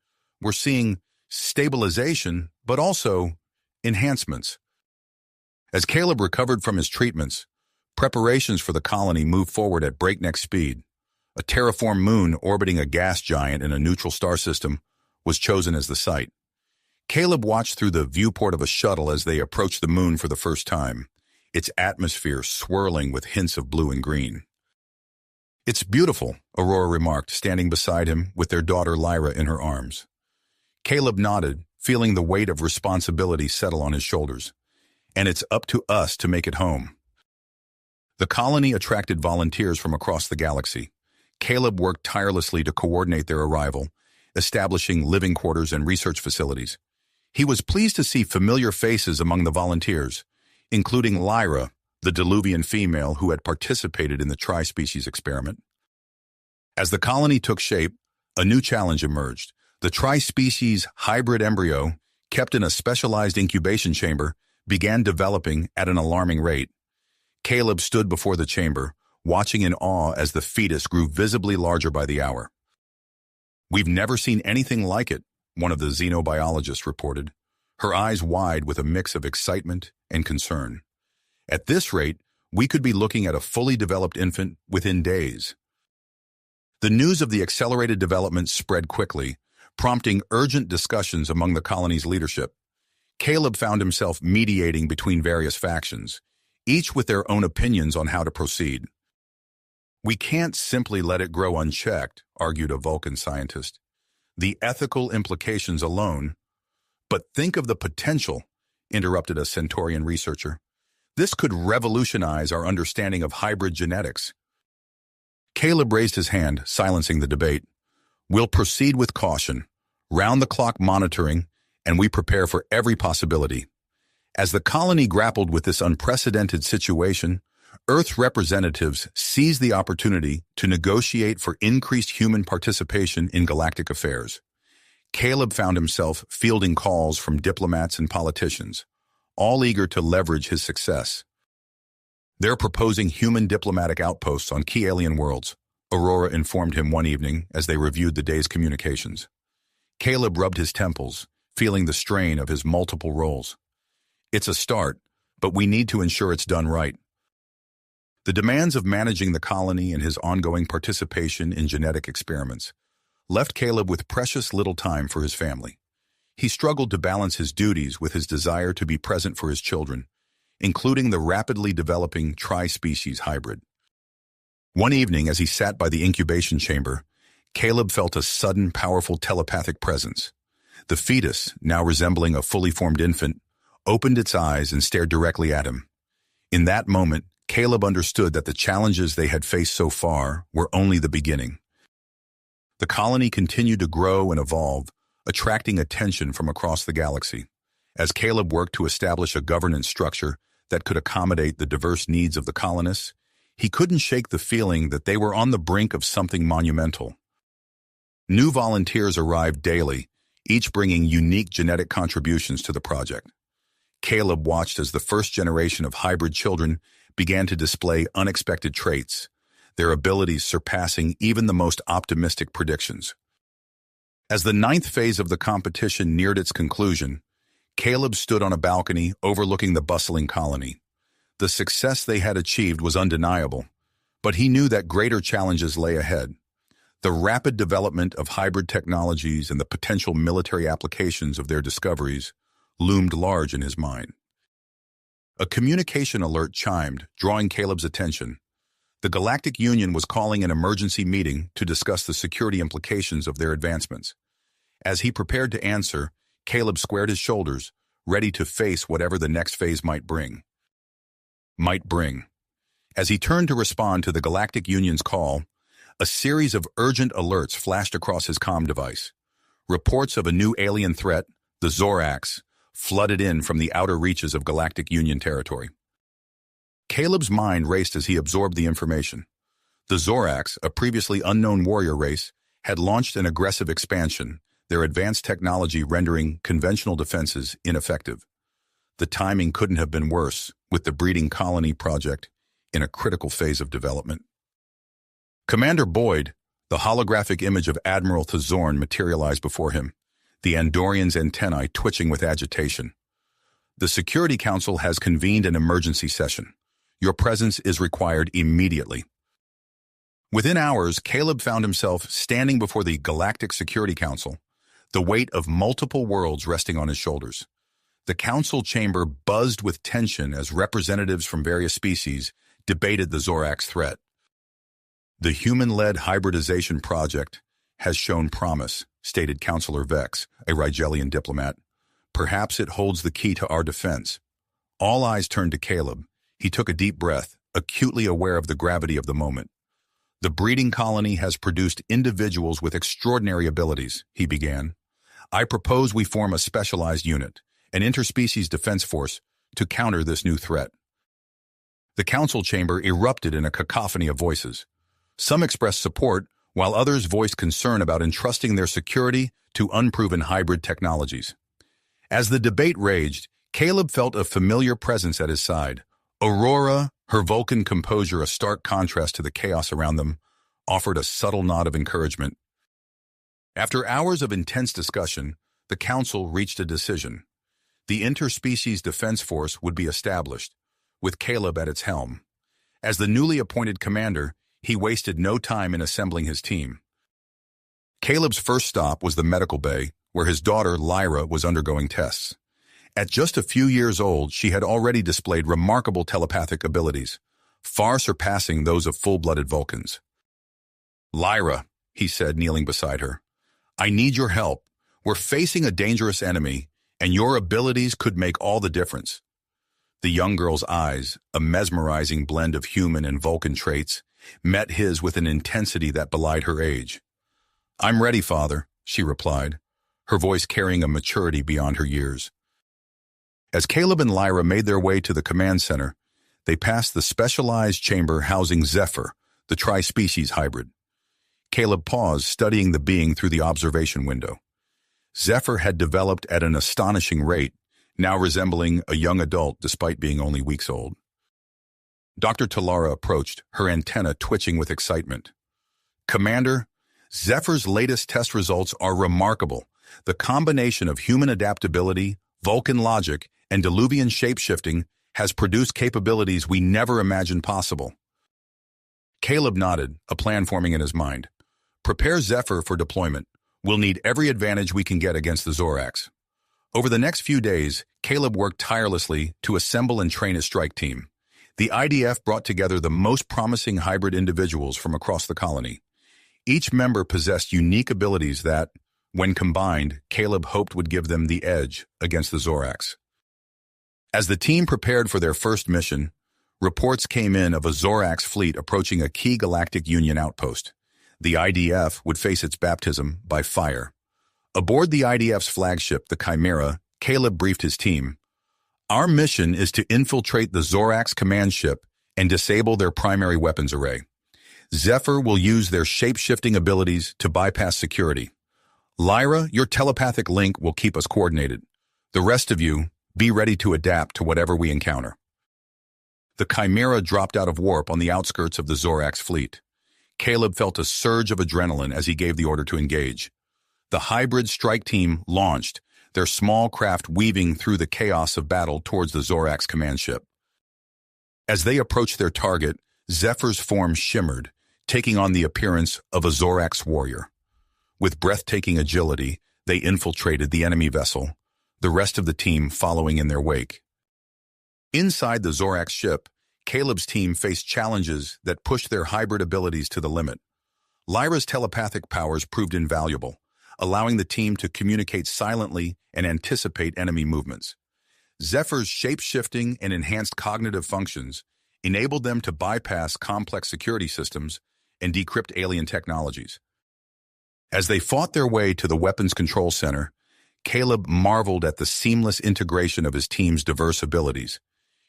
We're seeing stabilization, but also enhancements." As Caleb recovered from his treatments, preparations for the colony moved forward at breakneck speed. A terraformed moon orbiting a gas giant in a neutral star system was chosen as the site. Caleb watched through the viewport of a shuttle as they approached the moon for the first time, its atmosphere swirling with hints of blue and green. "It's beautiful," Aurora remarked, standing beside him with their daughter Lyra in her arms. Caleb nodded, feeling the weight of responsibility settle on his shoulders. "And it's up to us to make it home." The colony attracted volunteers from across the galaxy. Caleb worked tirelessly to coordinate their arrival, establishing living quarters and research facilities. He was pleased to see familiar faces among the volunteers, including Lyra, the Diluvian female who had participated in the tri-species experiment. As the colony took shape, a new challenge emerged. The tri-species hybrid embryo, kept in a specialized incubation chamber, began developing at an alarming rate. Caleb stood before the chamber, watching in awe as the fetus grew visibly larger by the hour. "We've never seen anything like it," one of the xenobiologists reported, her eyes wide with a mix of excitement and concern. "At this rate, we could be looking at a fully developed infant within days." The news of the accelerated development spread quickly, prompting urgent discussions among the colony's leadership. Caleb found himself mediating between various factions, each with their own opinions on how to proceed. "We can't simply let it grow unchecked," argued a Vulcan scientist. "The ethical implications alone—" "But think of the potential," interrupted a Centaurian researcher. "This could revolutionize our understanding of hybrid genetics." Caleb raised his hand, silencing the debate. "We'll proceed with caution, round-the-clock monitoring, and we prepare for every possibility." As the colony grappled with this unprecedented situation, Earth's representatives seized the opportunity to negotiate for increased human participation in galactic affairs. Caleb found himself fielding calls from diplomats and politicians, all eager to leverage his success. "They're proposing human diplomatic outposts on key alien worlds," Aurora informed him one evening as they reviewed the day's communications. Caleb rubbed his temples, feeling the strain of his multiple roles. "It's a start, but we need to ensure it's done right." The demands of managing the colony and his ongoing participation in genetic experiments left Caleb with precious little time for his family. He struggled to balance his duties with his desire to be present for his children, including the rapidly developing tri-species hybrid. One evening, as he sat by the incubation chamber, Caleb felt a sudden, powerful telepathic presence. The fetus, now resembling a fully formed infant, opened its eyes and stared directly at him. In that moment, Caleb understood that the challenges they had faced so far were only the beginning. The colony continued to grow and evolve, attracting attention from across the galaxy. As Caleb worked to establish a governance structure that could accommodate the diverse needs of the colonists, he couldn't shake the feeling that they were on the brink of something monumental. New volunteers arrived daily, each bringing unique genetic contributions to the project. Caleb watched as the first generation of hybrid children began to display unexpected traits, their abilities surpassing even the most optimistic predictions. As the 9th phase of the competition neared its conclusion, Caleb stood on a balcony overlooking the bustling colony. The success they had achieved was undeniable, but he knew that greater challenges lay ahead. The rapid development of hybrid technologies and the potential military applications of their discoveries loomed large in his mind. A communication alert chimed, drawing Caleb's attention. The Galactic Union was calling an emergency meeting to discuss the security implications of their advancements. As he prepared to answer, Caleb squared his shoulders, ready to face whatever the next phase might bring. As he turned to respond to the Galactic Union's call, a series of urgent alerts flashed across his comm device. Reports of a new alien threat, the Zorax, flooded in from the outer reaches of Galactic Union territory. Caleb's mind raced as he absorbed the information. The Zorax, a previously unknown warrior race, had launched an aggressive expansion, their advanced technology rendering conventional defenses ineffective. The timing couldn't have been worse, with the breeding colony project in a critical phase of development. Commander Boyd, the holographic image of Admiral Thazorn, materialized before him, the Andorian's antennae twitching with agitation. The Security Council has convened an emergency session. Your presence is required immediately. Within hours, Caleb found himself standing before the Galactic Security Council, the weight of multiple worlds resting on his shoulders. The council chamber buzzed with tension as representatives from various species debated the Zorax threat. The human-led hybridization project has shown promise, stated Councillor Vex, a Rigelian diplomat. Perhaps it holds the key to our defense. All eyes turned to Caleb. He took a deep breath, acutely aware of the gravity of the moment. The breeding colony has produced individuals with extraordinary abilities, he began. I propose we form a specialized unit, an interspecies defense force, to counter this new threat. The council chamber erupted in a cacophony of voices. Some expressed support, while others voiced concern about entrusting their security to unproven hybrid technologies. As the debate raged, Caleb felt a familiar presence at his side. Aurora, her Vulcan composure a stark contrast to the chaos around them, offered a subtle nod of encouragement. After hours of intense discussion, the council reached a decision. The interspecies defense force would be established, with Caleb at its helm. As the newly appointed commander, he wasted no time in assembling his team. Caleb's first stop was the medical bay, where his daughter, Lyra, was undergoing tests. At just a few years old, she had already displayed remarkable telepathic abilities, far surpassing those of full-blooded Vulcans. Lyra, he said, kneeling beside her, I need your help. We're facing a dangerous enemy, and your abilities could make all the difference. The young girl's eyes, a mesmerizing blend of human and Vulcan traits, met his with an intensity that belied her age. I'm ready, Father, she replied, her voice carrying a maturity beyond her years. As Caleb and Lyra made their way to the command center, they passed the specialized chamber housing Zephyr, the tri-species hybrid. Caleb paused, studying the being through the observation window. Zephyr had developed at an astonishing rate, now resembling a young adult despite being only weeks old. Dr. Talara approached, her antenna twitching with excitement. Commander, Zephyr's latest test results are remarkable. The combination of human adaptability, Vulcan logic, and Diluvian shape-shifting has produced capabilities we never imagined possible. Caleb nodded, a plan forming in his mind. Prepare Zephyr for deployment. We'll need every advantage we can get against the Zorax. Over the next few days, Caleb worked tirelessly to assemble and train his strike team. The IDF brought together the most promising hybrid individuals from across the colony. Each member possessed unique abilities that, when combined, Caleb hoped would give them the edge against the Zorax. As the team prepared for their first mission, Reports came in of a Zorax fleet approaching a key Galactic Union outpost. The IDF would face its baptism by fire. Aboard the IDF's flagship, the Chimera, Caleb briefed his team. Our mission is to infiltrate the Zorax command ship and disable their primary weapons array. Zephyr will use their shape-shifting abilities to bypass security. Lyra, your telepathic link will keep us coordinated. The rest of you, be ready to adapt to whatever we encounter. The Chimera dropped out of warp on the outskirts of the Zorax fleet. Caleb felt a surge of adrenaline as he gave the order to engage. The hybrid strike team launched, their small craft weaving through the chaos of battle towards the Zorax command ship. As they approached their target, Zephyr's form shimmered, taking on the appearance of a Zorax warrior. With breathtaking agility, they infiltrated the enemy vessel, the rest of the team following in their wake. Inside the Zorax ship, Caleb's team faced challenges that pushed their hybrid abilities to the limit. Lyra's telepathic powers proved invaluable, allowing the team to communicate silently and anticipate enemy movements. Zephyr's shape-shifting and enhanced cognitive functions enabled them to bypass complex security systems and decrypt alien technologies. As they fought their way to the weapons control center, Caleb marveled at the seamless integration of his team's diverse abilities.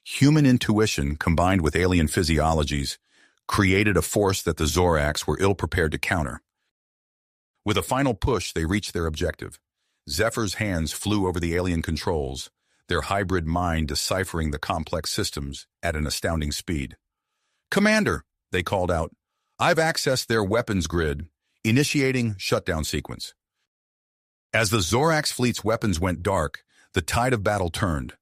Human intuition combined with alien physiologies created a force that the Zorax were ill-prepared to counter. With a final push, they reached their objective. Zephyr's hands flew over the alien controls, their hybrid mind deciphering the complex systems at an astounding speed. "Commander," they called out, "I've accessed their weapons grid, initiating shutdown sequence." As the Zorax fleet's weapons went dark, the tide of battle turned.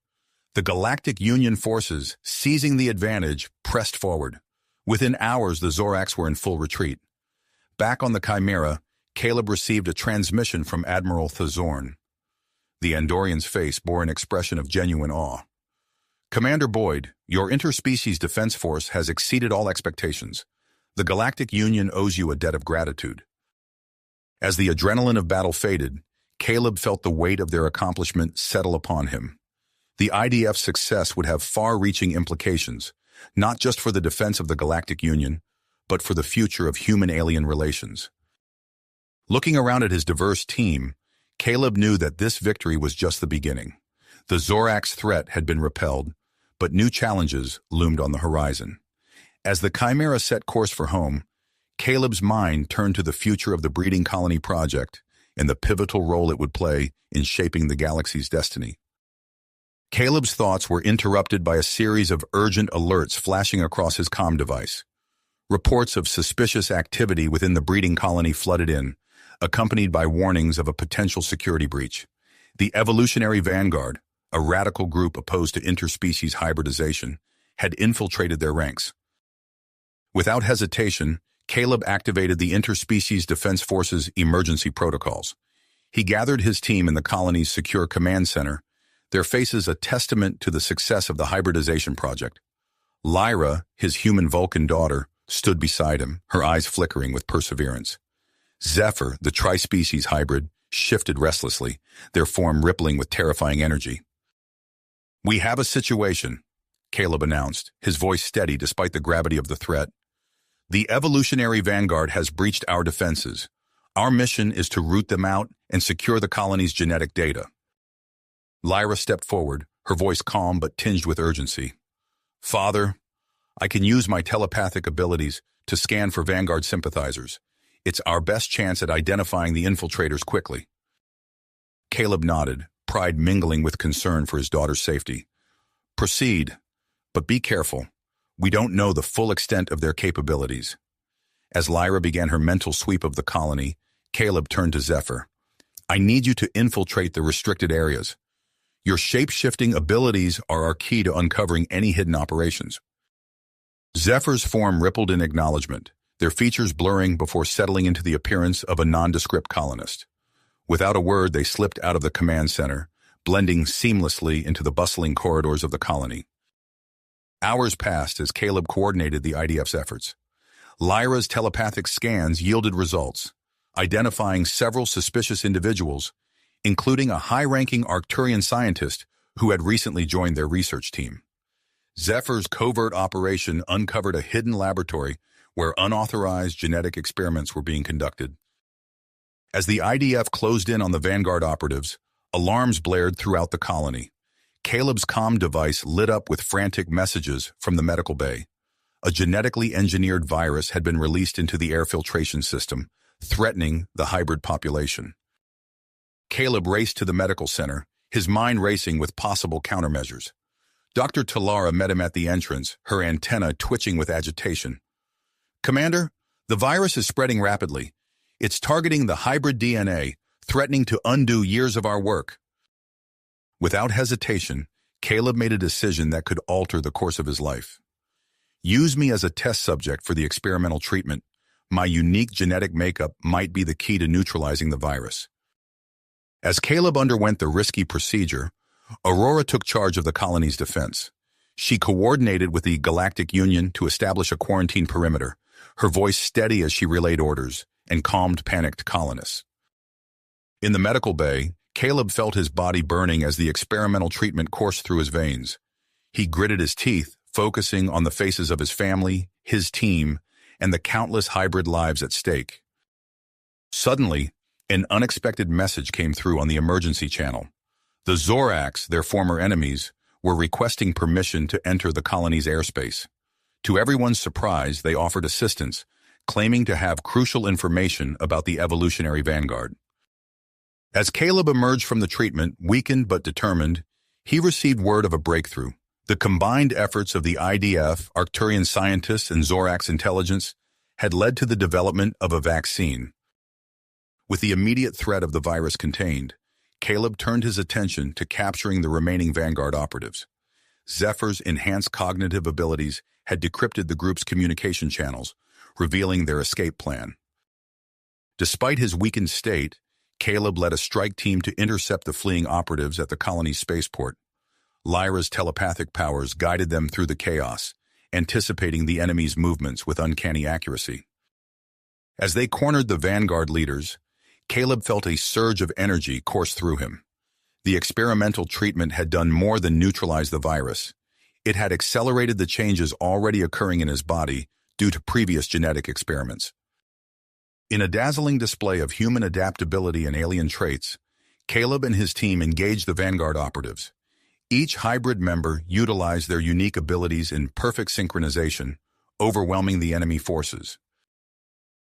The Galactic Union forces, seizing the advantage, pressed forward. Within hours, the Zorax were in full retreat. Back on the Chimera, Caleb received a transmission from Admiral Thazorn. The Andorian's face bore an expression of genuine awe. "Commander Boyd, your interspecies defense force has exceeded all expectations. The Galactic Union owes you a debt of gratitude." As the adrenaline of battle faded, Caleb felt the weight of their accomplishment settle upon him. The IDF's success would have far-reaching implications, not just for the defense of the Galactic Union, but for the future of human-alien relations. Looking around at his diverse team, Caleb knew that this victory was just the beginning. The Zorax threat had been repelled, but new challenges loomed on the horizon. As the Chimera set course for home, Caleb's mind turned to the future of the breeding colony project and the pivotal role it would play in shaping the galaxy's destiny. Caleb's thoughts were interrupted by a series of urgent alerts flashing across his comm device. Reports of suspicious activity within the breeding colony flooded in, accompanied by warnings of a potential security breach. The evolutionary Vanguard, a radical group opposed to interspecies hybridization, had infiltrated their ranks. Without hesitation, Caleb activated the Interspecies Defense Force's emergency protocols. He gathered his team in the colony's secure command center, their faces a testament to the success of the hybridization project. Lyra, his human Vulcan daughter, stood beside him, her eyes flickering with perseverance. Zephyr, the tri-species hybrid, shifted restlessly, their form rippling with terrifying energy. "We have a situation," Caleb announced, his voice steady despite the gravity of the threat. "The evolutionary Vanguard has breached our defenses. Our mission is to root them out and secure the colony's genetic data." Lyra stepped forward, her voice calm but tinged with urgency. "Father, I can use my telepathic abilities to scan for Vanguard sympathizers. It's our best chance at identifying the infiltrators quickly." Caleb nodded, pride mingling with concern for his daughter's safety. "Proceed, but be careful. We don't know the full extent of their capabilities." As Lyra began her mental sweep of the colony, Caleb turned to Zephyr. "I need you to infiltrate the restricted areas. Your shape-shifting abilities are our key to uncovering any hidden operations." Zephyr's form rippled in acknowledgement, their features blurring before settling into the appearance of a nondescript colonist. Without a word, they slipped out of the command center, blending seamlessly into the bustling corridors of the colony. Hours passed as Caleb coordinated the IDF's efforts. Lyra's telepathic scans yielded results, identifying several suspicious individuals, including a high-ranking Arcturian scientist who had recently joined their research team. Zephyr's covert operation uncovered a hidden laboratory where unauthorized genetic experiments were being conducted. As the IDF closed in on the Vanguard operatives, alarms blared throughout the colony. Caleb's comm device lit up with frantic messages from the medical bay. A genetically engineered virus had been released into the air filtration system, threatening the hybrid population. Caleb raced to the medical center, his mind racing with possible countermeasures. Dr. Talara met him at the entrance, her antenna twitching with agitation. "Commander, the virus is spreading rapidly. It's targeting the hybrid DNA, threatening to undo years of our work." Without hesitation, Caleb made a decision that could alter the course of his life. "Use me as a test subject for the experimental treatment. My unique genetic makeup might be the key to neutralizing the virus." As Caleb underwent the risky procedure, Aurora took charge of the colony's defense. She coordinated with the Galactic Union to establish a quarantine perimeter, her voice steady as she relayed orders and calmed panicked colonists. In the medical bay, Caleb felt his body burning as the experimental treatment coursed through his veins. He gritted his teeth, focusing on the faces of his family, his team, and the countless hybrid lives at stake. Suddenly, an unexpected message came through on the emergency channel. The Zorax, their former enemies, were requesting permission to enter the colony's airspace. To everyone's surprise, they offered assistance, claiming to have crucial information about the evolutionary Vanguard. As Caleb emerged from the treatment, weakened but determined, he received word of a breakthrough. The combined efforts of the IDF, Arcturian scientists, and Zorax intelligence had led to the development of a vaccine. With the immediate threat of the virus contained, Caleb turned his attention to capturing the remaining Vanguard operatives. Zephyr's enhanced cognitive abilities had decrypted the group's communication channels, revealing their escape plan. Despite his weakened state, Caleb led a strike team to intercept the fleeing operatives at the colony's spaceport. Lyra's telepathic powers guided them through the chaos, anticipating the enemy's movements with uncanny accuracy. As they cornered the Vanguard leaders, Caleb felt a surge of energy course through him. The experimental treatment had done more than neutralize the virus. It had accelerated the changes already occurring in his body due to previous genetic experiments. In a dazzling display of human adaptability and alien traits, Caleb and his team engaged the Vanguard operatives. Each hybrid member utilized their unique abilities in perfect synchronization, overwhelming the enemy forces.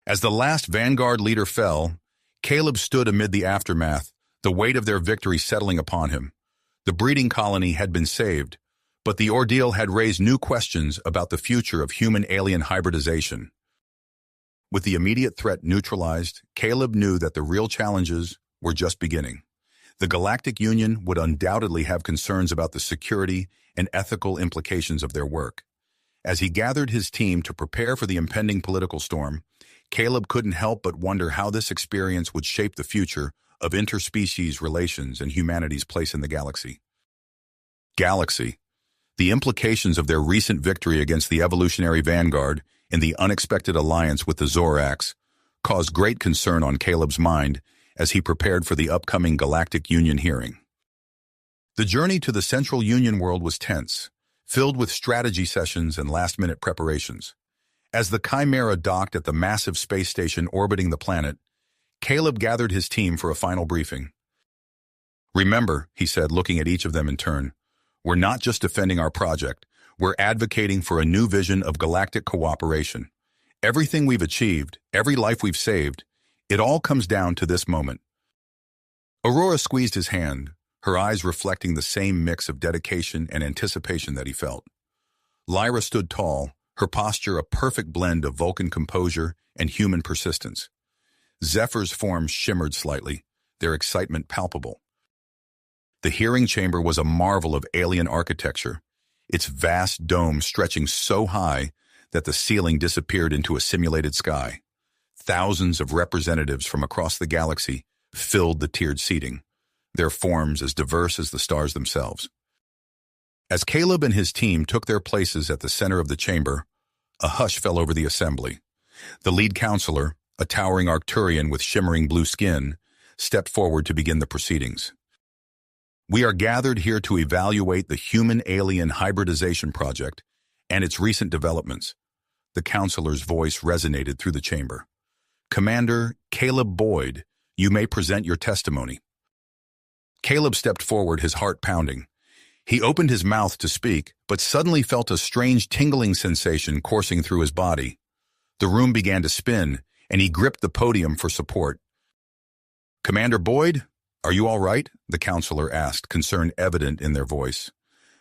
As the last Vanguard leader fell, Caleb stood amid the aftermath, the weight of their victory settling upon him. The breeding colony had been saved, but the ordeal had raised new questions about the future of human-alien hybridization. With the immediate threat neutralized, Caleb knew that the real challenges were just beginning. The Galactic Union would undoubtedly have concerns about the security and ethical implications of their work. As he gathered his team to prepare for the impending political storm, Caleb couldn't help but wonder how this experience would shape the future of interspecies relations and humanity's place in the galaxy. Galaxy. The implications of their recent victory against the evolutionary Vanguard and the unexpected alliance with the Zorax caused great concern on Caleb's mind as he prepared for the upcoming Galactic Union hearing. The journey to the Central Union world was tense, filled with strategy sessions and last-minute preparations. As the Chimera docked at the massive space station orbiting the planet, Caleb gathered his team for a final briefing. "Remember," he said, looking at each of them in turn, "we're not just defending our project, we're advocating for a new vision of galactic cooperation. Everything we've achieved, every life we've saved, it all comes down to this moment." Aurora squeezed his hand, her eyes reflecting the same mix of dedication and anticipation that he felt. Lyra stood tall, her posture a perfect blend of Vulcan composure and human persistence. Zephyr's forms shimmered slightly, their excitement palpable. The hearing chamber was a marvel of alien architecture, its vast dome stretching so high that the ceiling disappeared into a simulated sky. Thousands of representatives from across the galaxy filled the tiered seating, their forms as diverse as the stars themselves. As Caleb and his team took their places at the center of the chamber, a hush fell over the assembly. The lead counselor, a towering Arcturian with shimmering blue skin, stepped forward to begin the proceedings. We are gathered here to evaluate the human-alien hybridization project and its recent developments. The counselor's voice resonated through the chamber. Commander Caleb Boyd, you may present your testimony. Caleb stepped forward, his heart pounding. He opened his mouth to speak, but suddenly felt a strange tingling sensation coursing through his body. The room began to spin, and he gripped the podium for support. Commander Boyd, are you all right? The counselor asked, concern evident in their voice.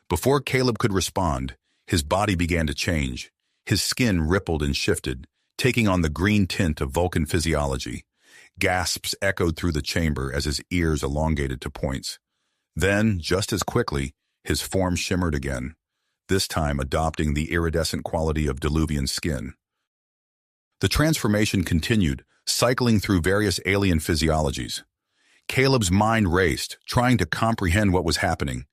Before Caleb could respond, his body began to change. His skin rippled and shifted, taking on the green tint of Vulcan physiology. Gasps echoed through the chamber as his ears elongated to points. Then, just as quickly, his form shimmered again, this time adopting the iridescent quality of diluvian skin. The transformation continued, cycling through various alien physiologies. Caleb's mind raced, trying to comprehend what was happening.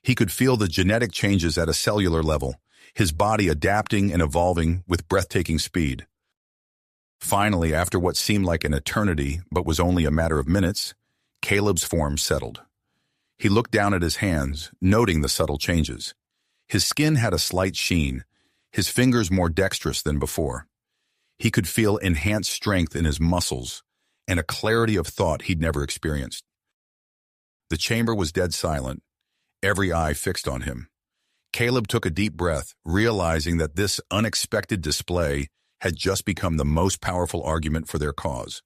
He could feel the genetic changes at a cellular level, his body adapting and evolving with breathtaking speed. Finally, after what seemed like an eternity but was only a matter of minutes, Caleb's form settled. He looked down at his hands, noting the subtle changes. His skin had a slight sheen, his fingers more dexterous than before. He could feel enhanced strength in his muscles and a clarity of thought he'd never experienced. The chamber was dead silent, every eye fixed on him. Caleb took a deep breath, realizing that this unexpected display had just become the most powerful argument for their cause.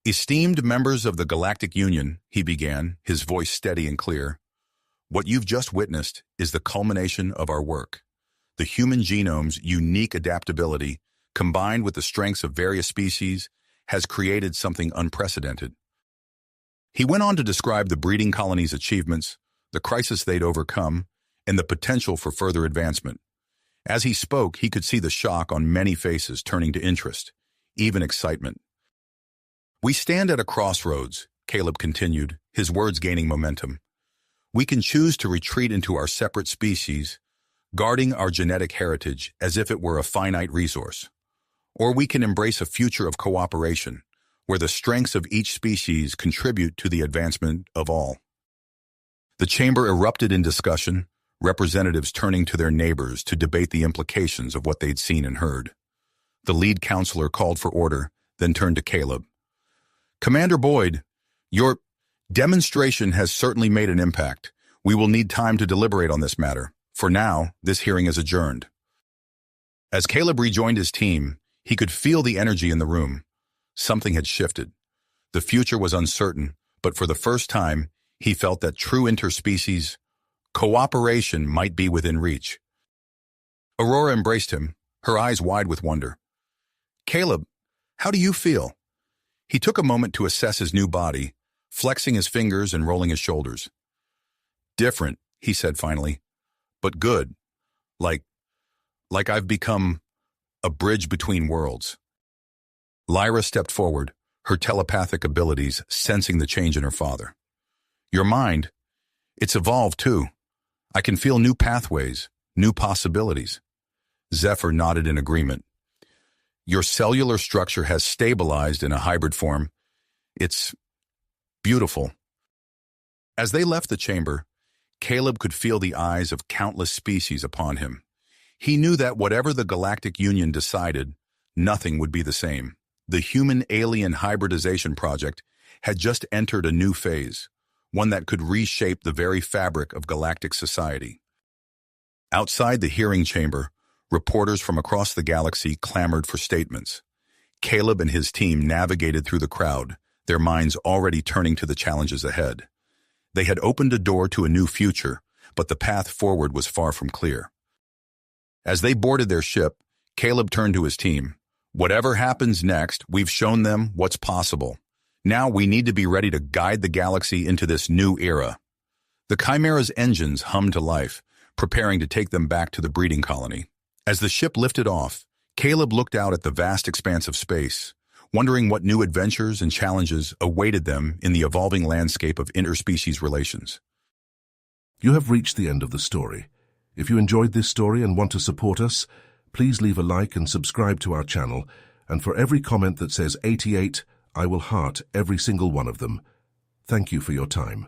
Esteemed members of the Galactic Union, he began, his voice steady and clear, what you've just witnessed is the culmination of our work. The human genome's unique adaptability, combined with the strengths of various species, has created something unprecedented. He went on to describe the breeding colony's achievements, the crisis they'd overcome, and the potential for further advancement. As he spoke, he could see the shock on many faces turning to interest, even excitement. We stand at a crossroads, Caleb continued, his words gaining momentum. We can choose to retreat into our separate species, guarding our genetic heritage as if it were a finite resource. Or we can embrace a future of cooperation, where the strengths of each species contribute to the advancement of all. The chamber erupted in discussion, representatives turning to their neighbors to debate the implications of what they'd seen and heard. The lead counselor called for order, then turned to Caleb. Commander Boyd, your demonstration has certainly made an impact. We will need time to deliberate on this matter. For now, this hearing is adjourned. As Caleb rejoined his team, he could feel the energy in the room. Something had shifted. The future was uncertain, but for the first time, he felt that true interspecies cooperation might be within reach. Aurora embraced him, her eyes wide with wonder. Caleb, how do you feel? He took a moment to assess his new body, flexing his fingers and rolling his shoulders. Different, he said finally, but good. Like I've become a bridge between worlds. Lyra stepped forward, her telepathic abilities sensing the change in her father. Your mind, it's evolved too. I can feel new pathways, new possibilities. Zephyr nodded in agreement. Your cellular structure has stabilized in a hybrid form. It's beautiful. As they left the chamber, Caleb could feel the eyes of countless species upon him. He knew that whatever the Galactic Union decided, nothing would be the same. The human-alien hybridization project had just entered a new phase, one that could reshape the very fabric of galactic society. Outside the hearing chamber, reporters from across the galaxy clamored for statements. Caleb and his team navigated through the crowd, their minds already turning to the challenges ahead. They had opened a door to a new future, but the path forward was far from clear. As they boarded their ship, Caleb turned to his team. Whatever happens next, we've shown them what's possible. Now we need to be ready to guide the galaxy into this new era. The Chimera's engines hummed to life, preparing to take them back to the breeding colony. As the ship lifted off, Caleb looked out at the vast expanse of space, wondering what new adventures and challenges awaited them in the evolving landscape of interspecies relations. You have reached the end of the story. If you enjoyed this story and want to support us, please leave a like and subscribe to our channel, and for every comment that says 88, I will heart every single one of them. Thank you for your time.